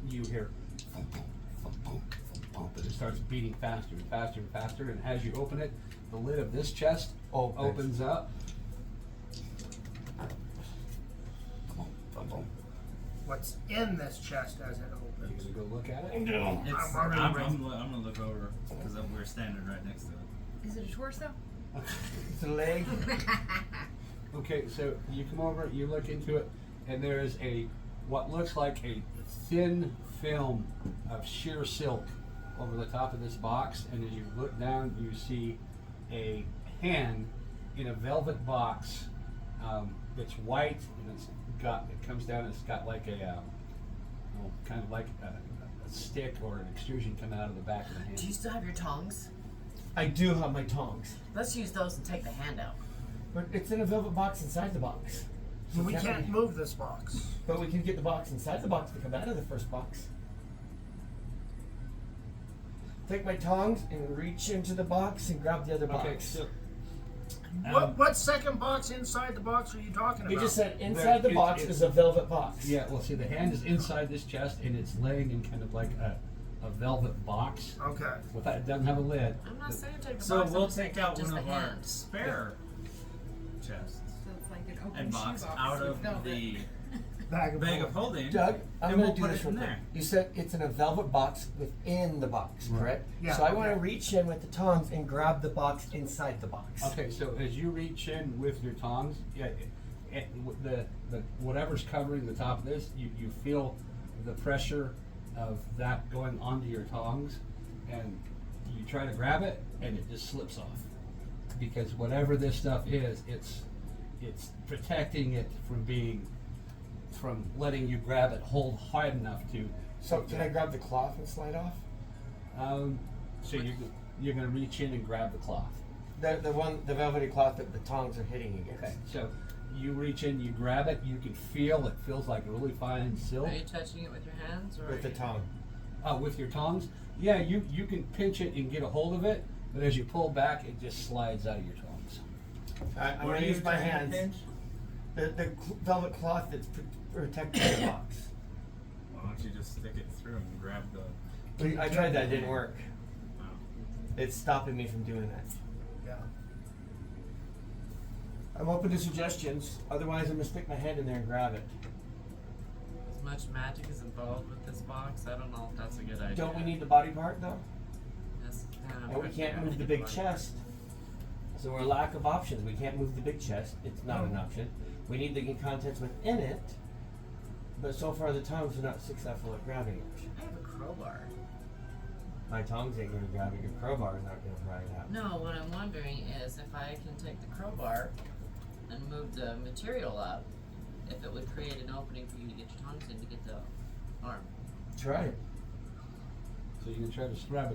you hear thump, thump, thump, thump, thump, thump, and it starts beating faster and faster and faster. And as you open it, the lid of this chest opens up. Thump, thump, thump. What's in this chest as it You opens? gonna go look at it? It's, I'm already ready. I'm gonna look over because we're standing right next to it. Is it a torso? It's a leg. Okay, so you come over, you look into it, and there is what looks like a thin film of sheer silk over the top of this box, and as you look down, you see a hand in a velvet box. It's white, and it comes down, and it's got like kind of like a stick or an extrusion coming out of the back of the hand. Do you still have your tongs? I do have my tongs, Let's use those and take the hand out. but it's in a velvet box inside the box. So We can't move this box. But we can get the box inside the box to come out of the first box. Take my tongs and reach into the box and grab the other box. Okay, so What second box inside the box are you talking about? He just said inside the box is a velvet box. yeah, well, see, the hand is inside this chest, and it's laying in kind of like a velvet box. Okay. It doesn't have a lid. I'm not saying take the So box. I'm we'll just saying take out just one of the our hand. spare chests So it's like an open and box shoebox out with of velvet. the Bag of bag of holding. holding. Doug, I'm and going we'll to do put this it real in quick. there. You said it's in a velvet box within the box, Right. correct? Yeah, So I want to okay. reach in with the tongs and grab the box inside the box. Okay, so as you reach in with your tongs, the whatever's covering the top of this, you feel the pressure of that going onto your tongs, and you try to grab it, and it just slips off, because whatever this stuff is, it's protecting it from letting you grab it, hold hard enough to. So can I grab the cloth and slide off? So you're gonna reach in and grab the cloth. The velvety cloth that the tongs are hitting against. Okay, so you reach in, you grab it, you can feel it feels like really fine silk. Are you touching it with your hands or With the tongue. With your tongs. Yeah, you can pinch it and get a hold of it, but as you pull back, it just slides out of your tongs. I'm What going are to you use my trying to hands. pinch? The velvet cloth that's protecting the box. Why don't you just stick it through and grab the I tried that, it didn't work. It's stopping me from doing that. Yeah. I'm open to suggestions. Otherwise, I'm gonna stick my hand in there and grab it. As much magic is involved with this box, I don't know if that's a good idea. Don't we need the body part though? Yes, And we can't move the big chest. So we're a lack of options. We can't move the big chest. It's not an option. We need the contents within it. But so far the tongs are not successful at grabbing it. I have a crowbar. My tongs ain't gonna grab it. Your crowbar is not gonna pry it out. No, what I'm wondering is if I can take the crowbar and move the material up, if it would create an opening for you to get your tongs in to get the arm. Try it. So you can try to grab a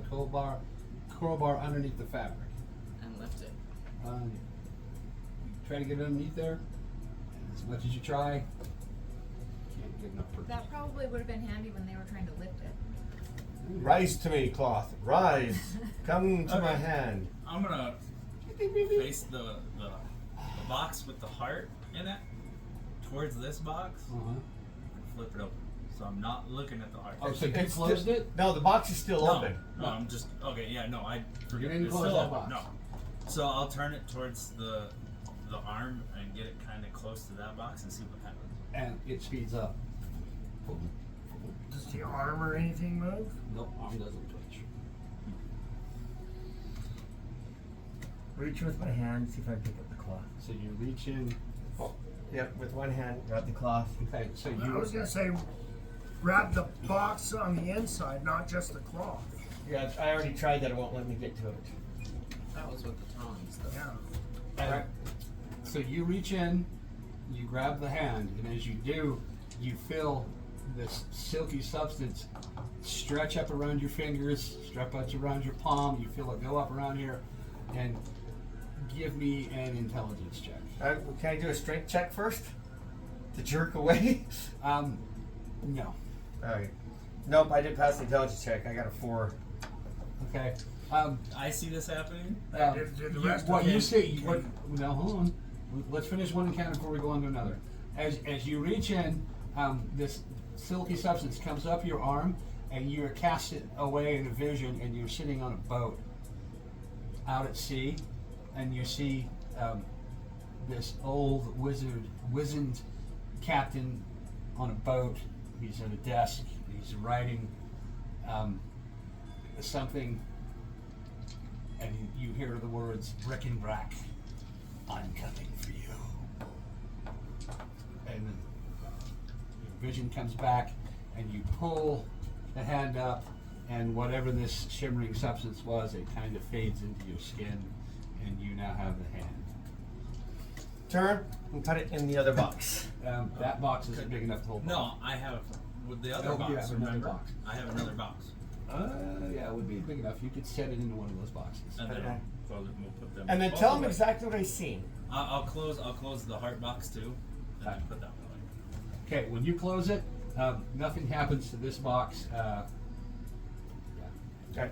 crowbar underneath the fabric. And lift it. Try to get it underneath there. And as much as you try, can't get enough purchase. That probably would have been handy when they were trying to lift it. Rise to me, cloth. Rise. Come to my Okay. hand. I'm gonna face the box with the heart in it towards this box Uh-huh. and flip it open. So I'm not looking at the heart. Oh, so you It's closed still- it? No, the box is still no, open. no, I'm just okay. Yeah, no, I forget. didn't It's close still that open. box. No. So I'll turn it towards the arm and get it kind of close to that box and see what happens. And it speeds up. Does the arm or anything move? Nope, arm doesn't twitch. Reach with my hand, see if I can pick up the cloth. So you reach in. Yep, with one hand, grab the cloth. Okay, so I you was gonna say, grab the box on the inside, not just the cloth. Yeah, I already tried that. It won't let me get to it. That was with the tongs, though. Yeah. and- So you reach in, you grab the hand, and as you do, you feel this silky substance stretch up around your fingers, stretch up around your palm. You feel it go up around here, and give me an intelligence check. Can I do a strength check first? To jerk away? No. Okay. Nope, I did pass the intelligence check. I got a 4. Okay. I see this happening. Did the rest What of you it- see? Now hold on. Let's finish one encounter before we go on to another. As you reach in, this silky substance comes up your arm, and you're casted away in a vision, and you're sitting on a boat out at sea, and you see this old wizened captain on a boat. He's at a desk. He's writing something, and you hear the words "Breckenbrack, I'm coming for you." And then your vision comes back, and you pull the hand up, and whatever this shimmering substance was, it kind of fades into your skin, and you now have the hand. Turn and put it in the other box. That box isn't big enough to hold. No, I have with the other Oh, you box. have another Remember, box. I have another box, Yeah, it would be big enough. You could set it into one of those boxes. and then Okay. we'll put them. And then both tell them away. exactly what I seen. I'll close the heart box too, and then put that one away. Okay, when you close it, nothing happens to this box. Okay.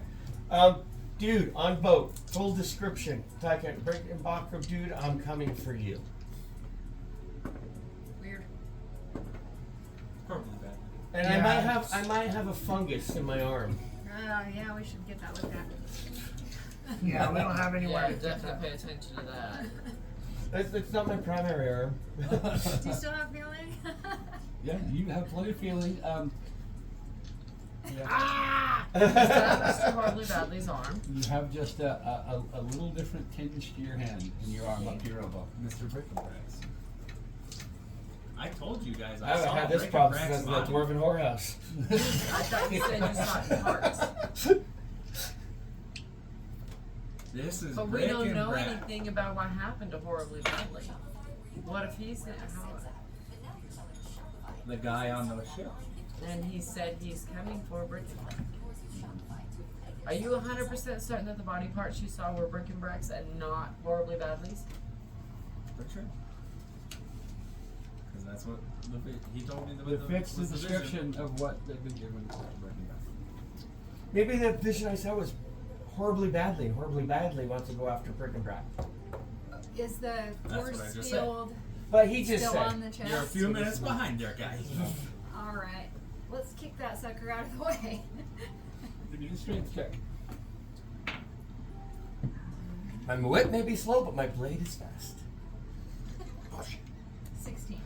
Dude, on boat. Full description. Type break and box of dude, I'm coming for you. Weird. Probably bad. And Yeah. I might have a fungus in my arm. Yeah, we should get that looked at. Yeah, we don't have anywhere Yeah, to get definitely that. pay attention to that. It's not my primary arm. Do you still have feeling? Yeah, you have plenty of feeling. Mr. Horribly Badly's arm. You have just a little different tinge to your hand in your arm up to your elbow. Mr. Brickenbracks. I told you guys. I haven't saw had this problem since the Brickenbrack's Dwarven Whorehouse. I thought you said you saw it in parts. This is But we don't know Brickenbrack. anything about what happened to Horribly Badly. What if he's The guy on the ship. and he said he's coming for Brickenbrack? Are you 100% certain that the body parts you saw were Brickenbrack's and not Horribly Badly's? For sure. Because that's what he told me. It fits the was vision. description of what they've been given to Breckenbrack. Maybe the vision I saw was horribly badly. Horribly badly wants to go after Brickenbrack. Is the what I force just said. field But he just still said. on the chest? You're a few minutes behind there, guys. All right, let's kick that sucker out of the way. Give me the strength check. My whip may be slow, but my blade is fast. 16.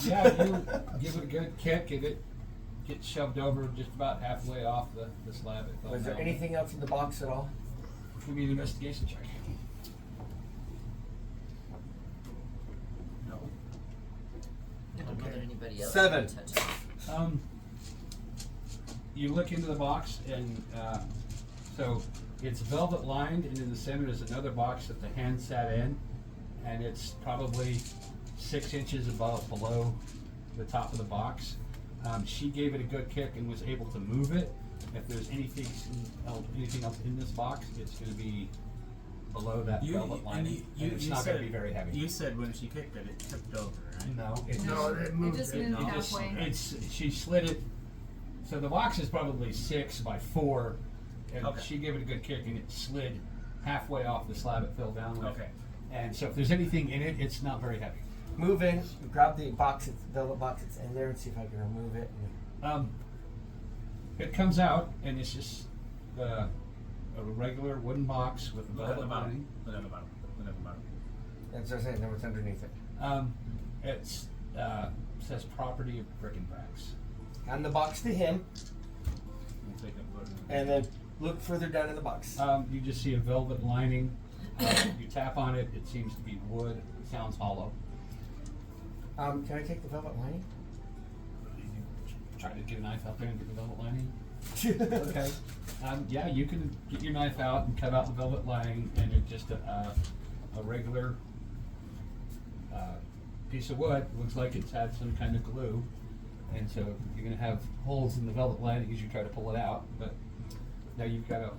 Yeah, you give it a good kick and it gets shoved over just about halfway off the slab. It fell Was there down. anything else in the box at all? Give me an investigation check. No. I don't know that anybody else 7. can touch it. You look into the box, and so it's velvet lined, and in the center is another box that the hand sat in, and it's probably 6 inches below the top of the box. She gave it a good kick and was able to move it. If there's anything else in this box, it's going to be below that velvet lining. And it's not going to be very heavy. You said when she kicked it, it tipped over, right? No, it No, it moved. just It. moved It just- halfway. she slid it. So the box is probably 6 by 4, and Okay. she gave it a good kick, and it slid halfway off the slab it fell down with. Okay. And so if there's anything in it, it's not very heavy. Move in, grab the box, velvet box that's in there, and see if I can remove it. It comes out, and it's just a regular wooden box with a Look at the velvet bottom. lining. Look at the bottom. Look at the bottom. And so I say, what's underneath it. It's says property of Brick and Bracks. Hand the box to him, We'll take a photo. and then look further down in the box. You just see a velvet lining. You tap on it, it seems to be wood. It sounds hollow. Can I take the velvet lining? Try to get a knife out there and get the velvet lining. Okay. Yeah, you can get your knife out and cut out the velvet lining, and it's just a regular piece of wood. Looks like it's had some kind of glue, and so you're going to have holes in the velvet lining as you try to pull it out. But now you've got a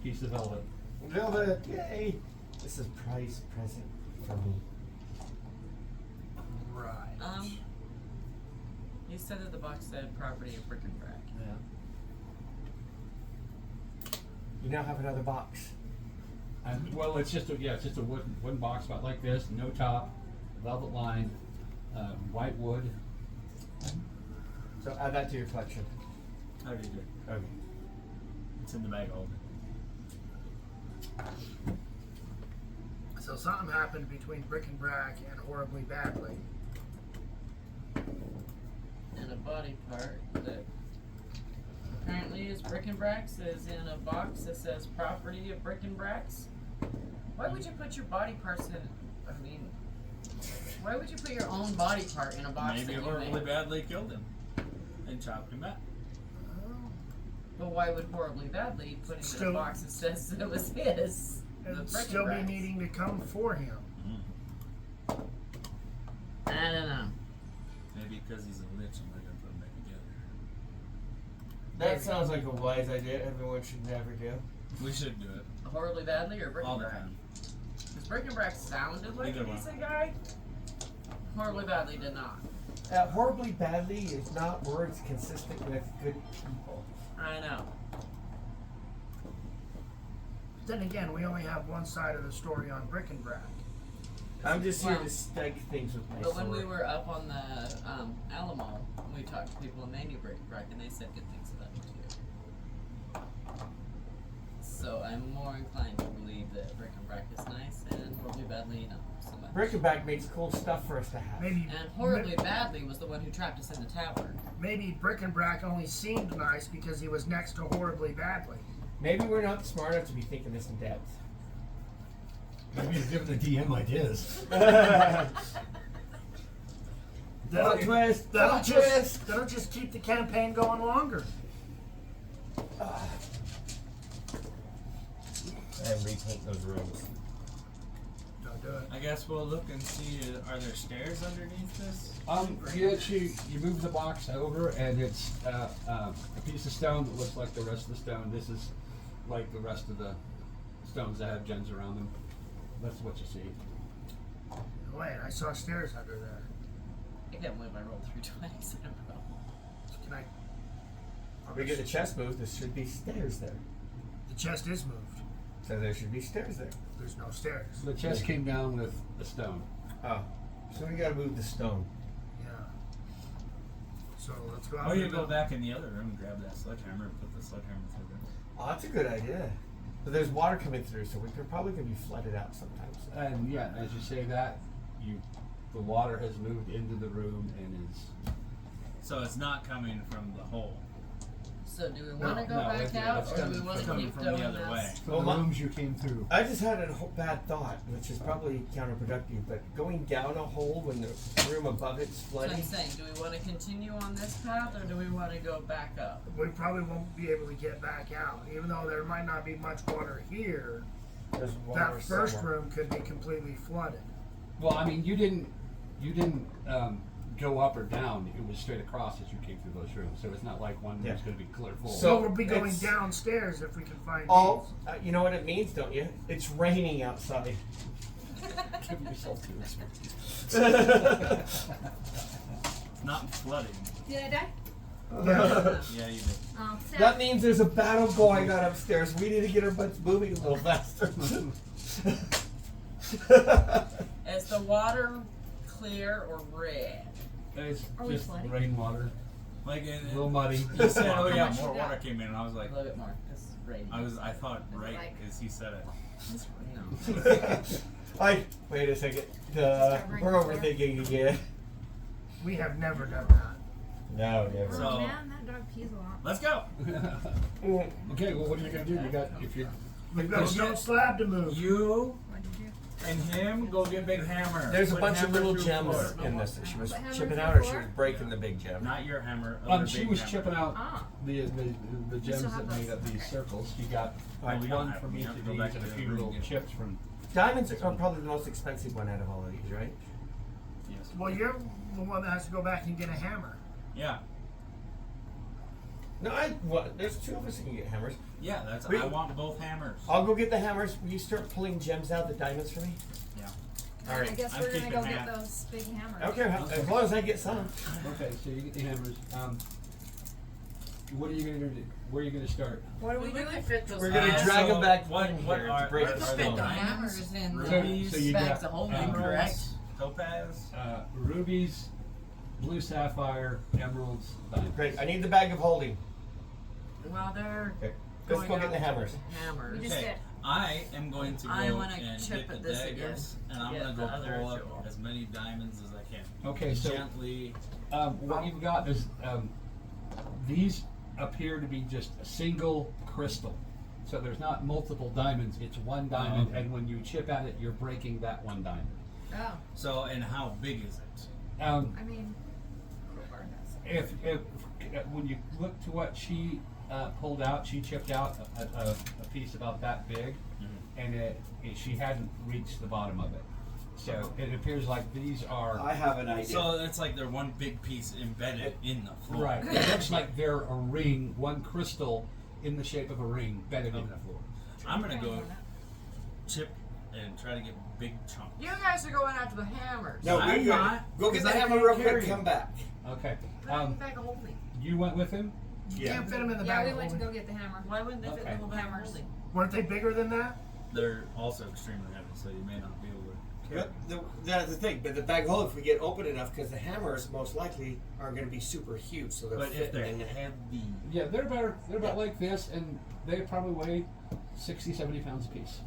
piece of velvet. Velvet, yay! This is prize present for me. Right. You said that the box said property of Brick and Brack. Yeah. You now have another box. Well, it's just a wooden box about like this, no top, velvet lined, white wood. So add that to your collection. How do you do it? Okay. It's in the bag holding. So something happened between Brick and Brack and Horribly Badly. And a body part that apparently is Brick and Brack's is in a box that says property of Brick and Brack's. Why would you put your body parts in? I mean, why would you put your own body part in a box Maybe that you horribly made? badly killed him and chopped him up. But why would horribly badly put him in Still- a box that says it was his? The And Brick still and be Brack's. needing to come for him. I don't know. Maybe because he's a lich and we're gonna put him back together. That sounds like a wise idea. Everyone should never do. We should do it Horribly badly or Brick all and the Brack? time. Because Brick and Brack sounded like Either a one. decent guy. Horribly badly did not. Horribly badly is not words consistent with good people. I know. Then again, we only have one side of the story on Brick and Brack. I'm just here Well, to stake things with my But sword. when we were up on the Alamo, we talked to people and they knew Brick and Brack and they said good things about it too. So I'm more inclined to believe that Brick and Brack is nice and Horribly Badly not so much. Brick and Brack makes cool stuff for us to have. Maybe And Horribly Badly was the one who trapped us in the tower. maybe Brick and Brack only seemed nice because he was next to Horribly Badly. Maybe we're not smart enough to be thinking this in depth. Maybe you're giving the DM ideas. That'll, twist! that'll Plot just twist! that'll just keep the campaign going longer. And repaint those rooms. Don't do it. I guess we'll look and see. Are there stairs underneath this? You move the box over, and it's a piece of stone that looks like the rest of the stone. This is like the rest of the stones that have gems around them. That's what you see. Wait, I saw stairs under there. I can't believe I rolled through 20s in a row. Can I? We get the chest moved, there should be stairs there. The chest is moved. So there should be stairs there. There's no stairs. The chest came down with a stone. Oh. So we gotta move the stone. Yeah. So let's go out. Oh, in you the go middle. back in the other room and grab that sledgehammer and put the sledgehammer through there. Oh, that's a good idea. But there's water coming through, so we could probably could be flooded out sometimes. And yeah, as you say that, the water has moved into the room and is. So it's not coming from the hole. So do we want to go no, back it's out, or do coming- we want It's to coming keep from doing the other this? way. From Well, the my- rooms you came through. I just had a bad thought, which is probably counterproductive, but going down a hole when the room above it's So I'm flooding. saying, do we want to continue on this path, or do we want to go back up? We probably won't be able to get back out, even though there might not be much water here. There's water That first somewhere. room could be completely flooded. Well, I mean, you didn't go up or down. It was straight across as you came through those rooms. So it's not like one room's Yeah. going to be clear full. So So we'll be going it's- downstairs if we can find Oh, these. you know what it means, don't you? It's raining outside. Give yourself to this. It's not flooding. Did I die? Yeah, you did. Oh, sad. That means there's a battle going on upstairs. We need to get our butts moving a little faster. Is the water clear or red? It's Are we just flooding? rainwater, Like a little muddy. he said, "Oh How yeah, much more you water got? came in," and I was A like, little bit more. It's raining. I thought Was it right like- because he said it. No. Wait a second. covering We're the floor? overthinking again. We have never done that. No, never. So- Oh man, that dog pees a lot. Let's go. Okay, well, what are you going to do? You got if you. We've got a stone slab to move. You What did you do? and him go get big hammer. There's a Put bunch of hammer little through gems floor. in this that she was Put hammer chipping through out, or she floor? was breaking the big gem. Not your hammer. Other She big was hammer. chipping out Ah. the gems still that have made those. up these Okay. circles. You got Alright, we don't one have from them. each You have of to go these back and a to few the little room. chips from. Diamonds are probably the most expensive one out of all of these, right? Yes. Well, you're the one that has to go back and get a hammer. Yeah. No, there's two of us that can get hammers. Yeah. That's. We- I want both hammers. I'll go get the hammers. Will you start pulling gems out, the diamonds for me? Yeah. All right. I guess I'm we're gonna go keeping get that. those big hammers. Okay, as long as I get some. Okay, so you get the hammers. What are you going to do? Where are you going to start? What are we We doing? could fit those. We're gonna hammers. drag so them back what- in what here are- to break are- the are Fit they stone. the diamonds? hammers in Rubies? So you bags got of holding, emeralds. correct? Topaz. Rubies, blue sapphire, emeralds, diamonds. Great. I need the bag of holding. Well, they're Okay. Let's going go get out the to hammers. Hammers. We just Okay. did. I am going to go I wanna and chip get at the this daggers, again. and I'm Get gonna the go other pull jewel. up as many diamonds as I can. Okay, so Gently. what you've got is these appear to be just a single crystal. So there's not multiple diamonds, it's one diamond, okay. and when you chip at it, you're breaking that one diamond. Oh, So, and how big is it? I mean, crowbar does. If when you look to what she pulled out, she chipped out a piece about that big, and she hadn't reached the bottom of it. So it appears like these are have an idea. So it's like they're one big piece embedded in the floor. right. It looks like they're a ring, one crystal in the shape of a ring, bedded in the floor. I'm gonna go chip and try to get big chunks. You guys are going after the hammers. no, I'm we're good. not, Go get 'cause the I hammer can't real quick. carry Come it. back. Okay. Back of holding. You went with him. You can't fit them in the Yeah, bag we of went to holding. go get the hammer. Why wouldn't they fit Okay. in the little Hammers. holding? Weren't they bigger than that? They're also extremely heavy, so you may not be able to carry them. That's the thing. But the bag of holding, if we get open enough, because the hammers most likely are going to be super huge, so they're But if fitting they're in there. heavy, Yeah, they're about like this, and they probably weigh 60, 70 pounds apiece.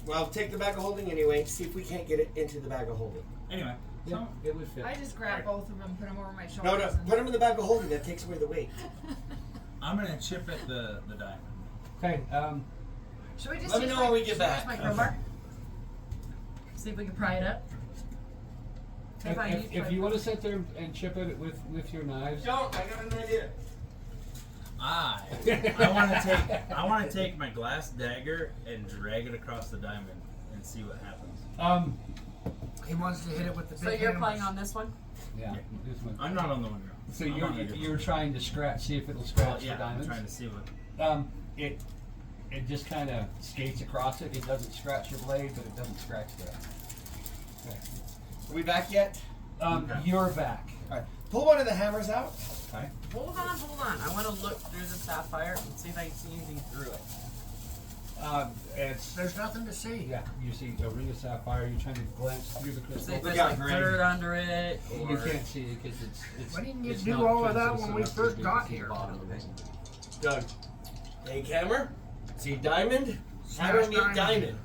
Well, take the bag of holding anyway. See if we can't get it into the bag of holding. anyway. Yeah, So it would fit. I just grabbed both of them, put them over my shoulders. No, and- put them in the bag of holding. That takes away the weight. I'm gonna chip at the diamond. Okay. Should we just Let me use know my- when we get should I use back. my crowbar? See if we can pry it up. If you want to sit there and chip it with your knives, Don't. I got an idea. I want to take my glass dagger and drag it across the diamond and see what happens. He wants to hit it with the big So you're hammers. playing on this one? yeah, this one. I'm not on the one now. So I'm on a different you're one. trying to see if it'll Well, scratch yeah, the I'm diamonds. trying to see what. It just kind of skates across it. It doesn't scratch your blade, but it doesn't scratch the. Okay. Are we back yet? Okay. You're back. All right. Pull one of the hammers out. Okay. Hold on. I want to look through the sapphire and see if I can see anything through it. It's There's nothing to see. yeah. You see a ring of sapphire. You're trying to glance through the See crystal. if We there's got like green. dirt under it. You Or can't see it because it's. Why didn't you it's do not all of that when translucent we enough first to got see the here? bottom of it. Doug, take hammer. See diamond. Smash I don't need diamond.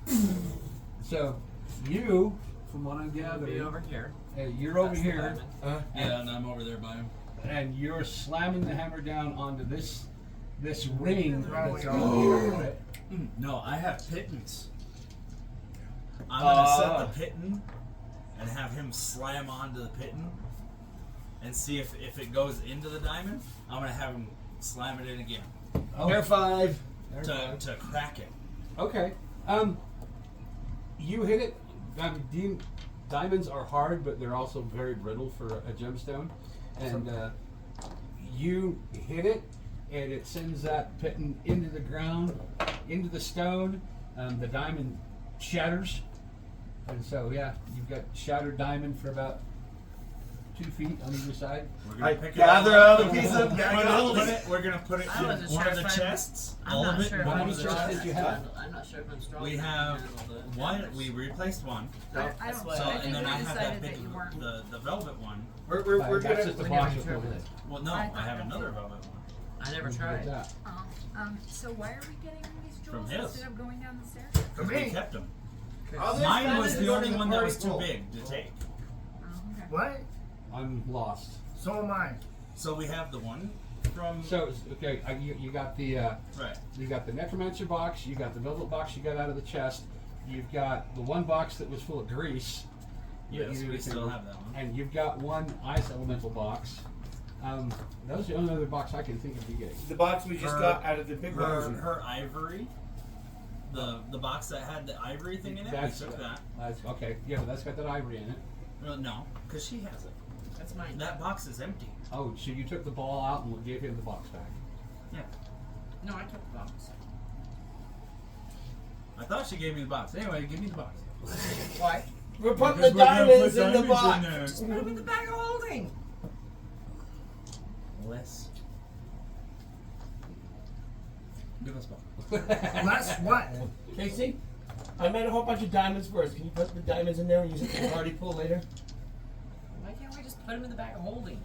diamond. So, you, from what I'm Be gathering, over here. you're over That's the here, diamond. Yeah, and I'm over there by him. and you're slamming the hammer down onto this ring Oh, that's yeah. over here. No, I have pittance. I'm gonna set Oh. the pitton and have him slam onto the pitton and see if it goes into the diamond. I'm gonna have him slam it in again Oh, Air 5. to crack it. okay. You hit it. Diamonds are hard, but they're also very brittle for a gemstone. And you hit it, and it sends that pitton into the ground, into the stone. The diamond shatters. And so, yeah, you've got shattered diamond for about 2 feet on either side. We're gonna I pick gather it all up. out a piece of We're gonna put it I in wasn't one sure of the if I'm- chests. I'm All not of it sure in if one I'm of the strong. strong. chests. Did you have? I'm not sure if I'm strong. We enough to have handle the one. diamonds. We replaced one. I don't. That's So I think and then we I have that decided big that you weren't. the velvet one. We're That's gonna. just the we box never with the tried lid. Well, no, I I thought have that another too. velvet one. I never Where'd you get tried. that? Oh. So why are we getting these From jewels his. instead of going down the stairs? For We me. kept them. Oh, there's Mine diamonds was the going only in one that party was too pool. big to take. Oh, okay. What? I'm lost. So am I. So we have the one from So, okay, you got the right. you got the necromancer box, you got the velvet box you got out of the chest, you've got the one box that was full of grease. Yes, You- we still have that one. And you've got one ice elemental box. That was the only other box I can think of you getting. The box we just Her- got out of the big Her, one. her ivory, the box that had the ivory thing in it, That's- we took that. That's okay. Yeah, but that's got that ivory in it. Well, no, because she has it. That's mine. That box is empty. Oh, so you took the ball out and gave him the box back. Yeah. No, I kept the box. I thought she gave me the box. Anyway, give me the box. Why? We're putting Because the we're gonna diamonds put in the diamonds box. there. Just put them in the bag of holding. Less. Give us both. Less what? Casey, I made a whole bunch of diamonds first. Can you put the diamonds in there and use it for the party pool later? Why can't we just put them in the bag of holding?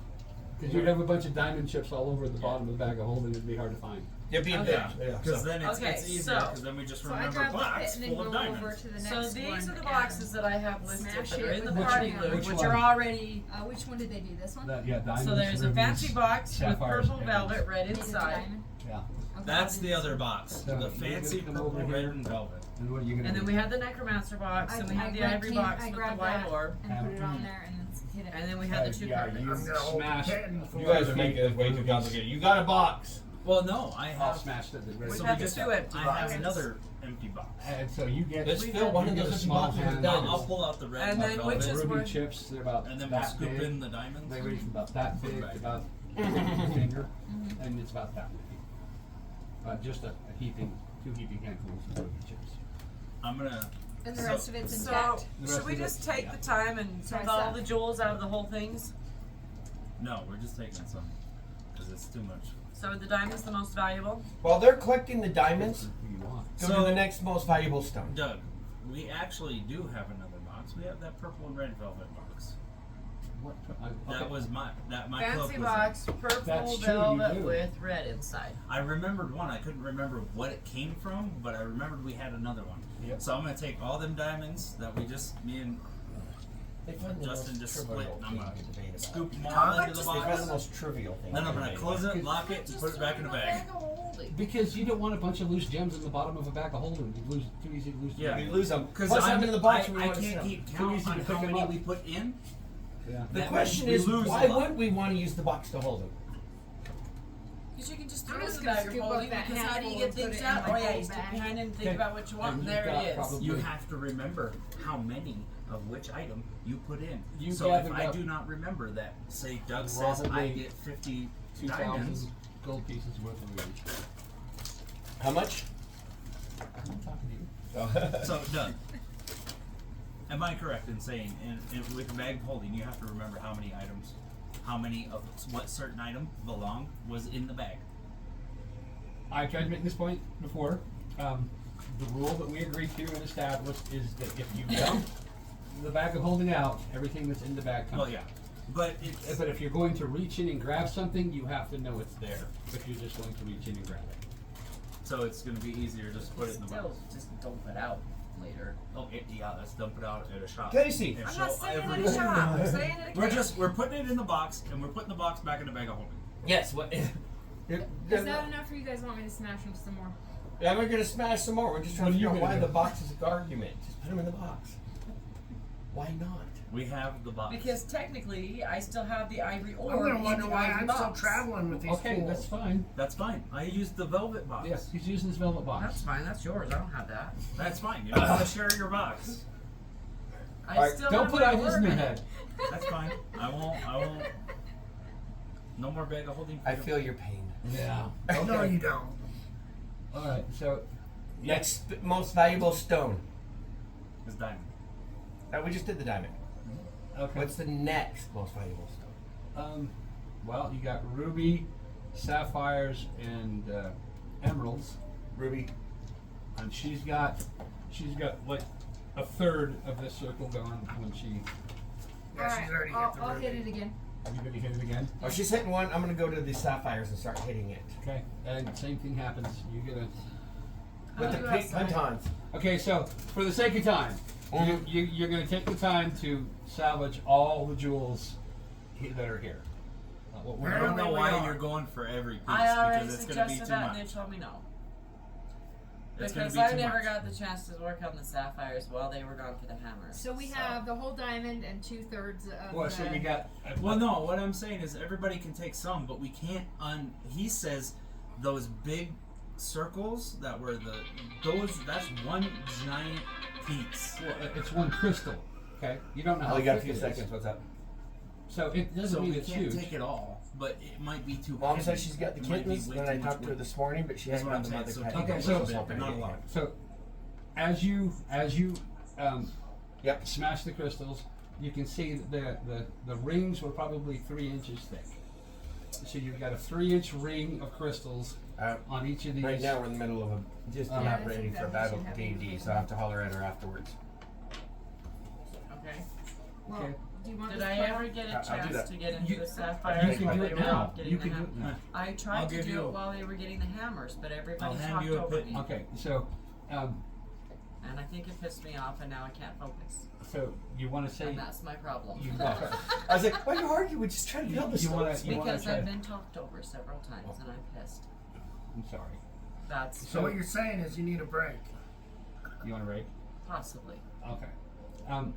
Because you'd have a bunch of diamond chips all over the bottom of the bag of holding. It'd be hard to find. It'd be a Okay. bitch. Yeah. Because then Okay, it's easier. so- Because then we just So I remember grab the box pit and then full go of over diamonds. to the So next these one are the and boxes that I have listed smash that it are in the with party the loop, Which which one? are already. Which one did they do? This one? That, yeah, diamonds. So there's a rubies, fancy box with sapphires, purple and- velvet red Needed the inside. diamond? Yeah. Okay. That's the other box. So The you're fancy gonna come purple, over red, here. and velvet. And what are you gonna And then do? we have the necromancer box, and we have the ivory box with the grabbed white that orb, and put it on there and then hit it. and then we have the two yeah, carpets. you I'm gonna hold the smash. kitten for You guys are making this way too complicated. You got a box. Well, no, I All have. smashed at the We ready. So have we just two empty I boxes. have another empty box. And so you get. Let's We fill had- one of you get those a empty small boxes with hand. I'll diamonds. pull out the red And and, then the which velvet, is ruby where- chips. They're about and then we'll that scoop big. in the diamonds. They range from about that big Right. to about your finger, and it's about that big. Just a two heaping handfuls of ruby chips. I'm gonna. And the so- rest of it's So, intact. The rest should we of it- just take yeah. the time and So I take all said- the jewels out of the whole things? No, we're just taking some because it's too much. So are the diamonds the most valuable? While they're collecting the diamonds, Who you want? go So- to the next most valuable stone. Doug, we actually do have another box. We have that purple and red velvet box. What? That Okay. was my my Fancy cloak was box, purple That's true, you velvet do. with red inside. I remembered one. I couldn't remember what it came from, but I remembered we had another one. Yep. So I'm gonna take all them diamonds that we just me and They find the Justin most just trivial split. I'm thing gonna to debate about. scoop them all Huh? into the They find the box. most trivial thing. Then I'm to gonna debate close about. it, lock it, and put it back in the bag. Because you don't want a bunch of loose gems in the bottom of a bag of holding. You lose too easy to lose. Yeah. We lose them. Because Plus, I'm in the box I when we want to can't sell. keep Too count easy on to how pick 'em many up. we put in. Yeah. The That question means is, we lose why a lot. wouldn't we want to use the box to hold them? Because you can just I'm throw it in just the gonna bag of scoop up holding. that Because how do you handful get and put things it in out? my Oh yeah, whole you stick bag. your hand in and think Okay. about what you want, And and you've there got it is. probably- You have to remember how many of which item you put in. You So if gathered I up do not remember that, say Doug says I probably get 50 2,000 diamonds. gold pieces worth of rubies. How much? I'm talking to you. So Doug, am I correct in saying with the bag of holding you have to remember how many items, how many of what certain item belonged was in the bag? I tried to make this point before. the rule that we agreed to and established is that if you dump the bag of holding out, everything that's in the bag comes. Well, yeah, but it's But if you're going to reach in and grab something, you have to know it's there. If you're just going to reach in and grab it. so it's gonna be easier just to put it in the Still, box. just dump it out later. Oh, yeah, let's dump it out at a shop. Casey. And I'm show not saying it at everybody. a shop. I'm saying it at We're putting it in the box, and we're putting the box back in the bag of holding. Yes. What? Is that enough, or you guys want me to smash them some more? Yeah, we're gonna smash some more. We're just trying What to are you figure out gonna why do? the box is an argument. Just put them in the box. Why not? We have the box. Because technically, I still have the ivory ore. I'm gonna in wonder the why ivory I'm box. still traveling with these Okay, fools. that's fine. That's fine. I used the velvet box. Yes, he's using his velvet box. That's fine. That's yours. I don't have that. That's fine. You don't have to share your box. I Alright, still Don't have put my ideas ore in your it. head. That's fine. I won't. No more bag of holding. I feel your pain. Yeah. No, you don't. All right. So Next most valuable stone. It's diamond. We just did the diamond. okay. What's the next most valuable stone? Well, you got ruby, sapphires, and emeralds. Ruby. And she's got like a third of this circle gone when she. Yeah, she's already hit the I'll ruby. hit it again. Are you gonna hit it again? Oh, she's hitting one. I'm gonna go to the sapphires and start hitting it. Okay. And same thing happens. You get a. With the do pink outside. pentons. Okay, so for the sake of time, Mhm. you're going to take the time to salvage all the jewels that are here. What we're I don't Apparently know we why are. you're going for every piece I already because it's going to be suggested too that, and much. they told me no. It's gonna Because be I too never much. got the chance to work on the sapphires while they were gone for the hammers. So we have the whole diamond and 2/3 of Well, so you got. Well, no. What I'm saying is everybody can take some, but we can't. He says those big circles that were those. That's one giant piece. Well, it's one crystal. Okay, you don't know how. Oh, you got a thick few it is. seconds. What's up? So it doesn't So mean we it's can't huge. take it all, but it might be too. Mom heavy. says she's got the It might be kittens, way and too I much talked to her weight. this morning, but she That's hasn't what I'm got the saying. mother So cat take Okay, yet. so- She's bit, hoping but to not a get lot. it. So, as you Yep. smash the crystals, you can see that the rings were probably 3 inches thick. So you've got a 3-inch ring of crystals on each of these. Right now we're in the middle of just Yeah, not I ready think for that battle we should have D&D, it. so I have to holler at her afterwards. Okay. Well, Okay. do you want Did this I pile? ever get a I'll do chance that. to get into You- the You sapphires can while do they it were now. off getting You the can do hammers? it now. I I'll tried to give do you- it while they were getting the hammers, but everybody I'll hand talked you a over pit. me. Okay, so And I think it pissed me off, and now I can't focus. you want to say And that's my problem. you I was like, why are you arguing? Just trying to get all the You wanna- stones. you wanna Because try I've to- been talked over several times, and I'm pissed. I'm sorry. That's So what you're saying is you need a break. You want to rate? possibly. Okay.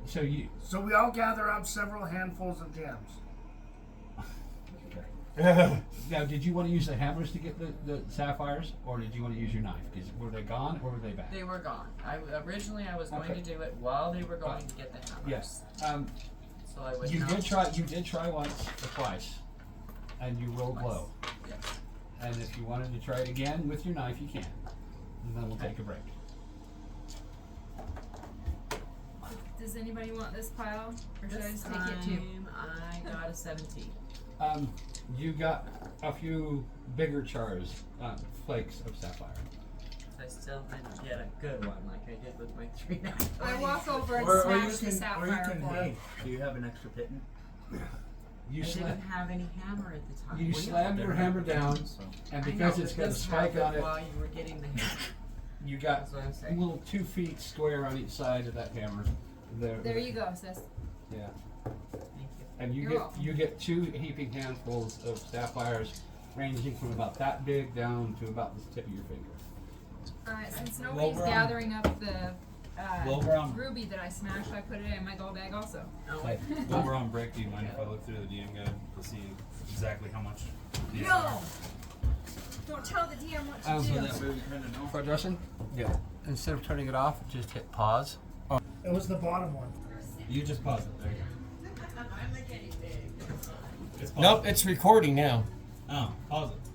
So you. So we all gather up several handfuls of gems. Now, did you want to use the hammers to get the sapphires, or did you want to use your knife? Because were they gone or were they back? They were gone. Originally I was going Okay. to do it while they were going to get the hammers. Yes. So I would You not. did try. You did try once or twice, and you rolled Twice. low. Yes. And if you wanted to try it again with your knife, you can. And then we'll take a break. Does anybody want this pile, or should I This just take it too? time I got a 17. You got a few bigger chars, flakes of sapphire. I still didn't get a good one like I did with my 3 I walk over and Or you smash the can, sapphire for hey, him. do you have an extra pittance? You I didn't slam. have any hammer at the time. You slam your hammer down, and I because know, it's but got a this spike on happened it, while you were getting the hammer. you got That's what I'm a saying. little 2 feet square on each side of that hammer. There you go, sis. Yeah. Thank you. And You're welcome. you get 2 heaping handfuls of sapphires, ranging from about that big down to about the tip of your finger. Alright, since nobody's we're on- gathering up the Well, we're on- ruby that I smashed, I put it in my go bag also. Oh, wait. While we're on break, do you mind if I look through the DM guide to see exactly how much? No! Don't tell the DM what to So do. That way we kind of know. For Justin? Yeah. Instead of turning it off, just hit pause. It was the bottom one. You just pause it. There you go. It's paused. Nope, it's recording now. Oh, pause it.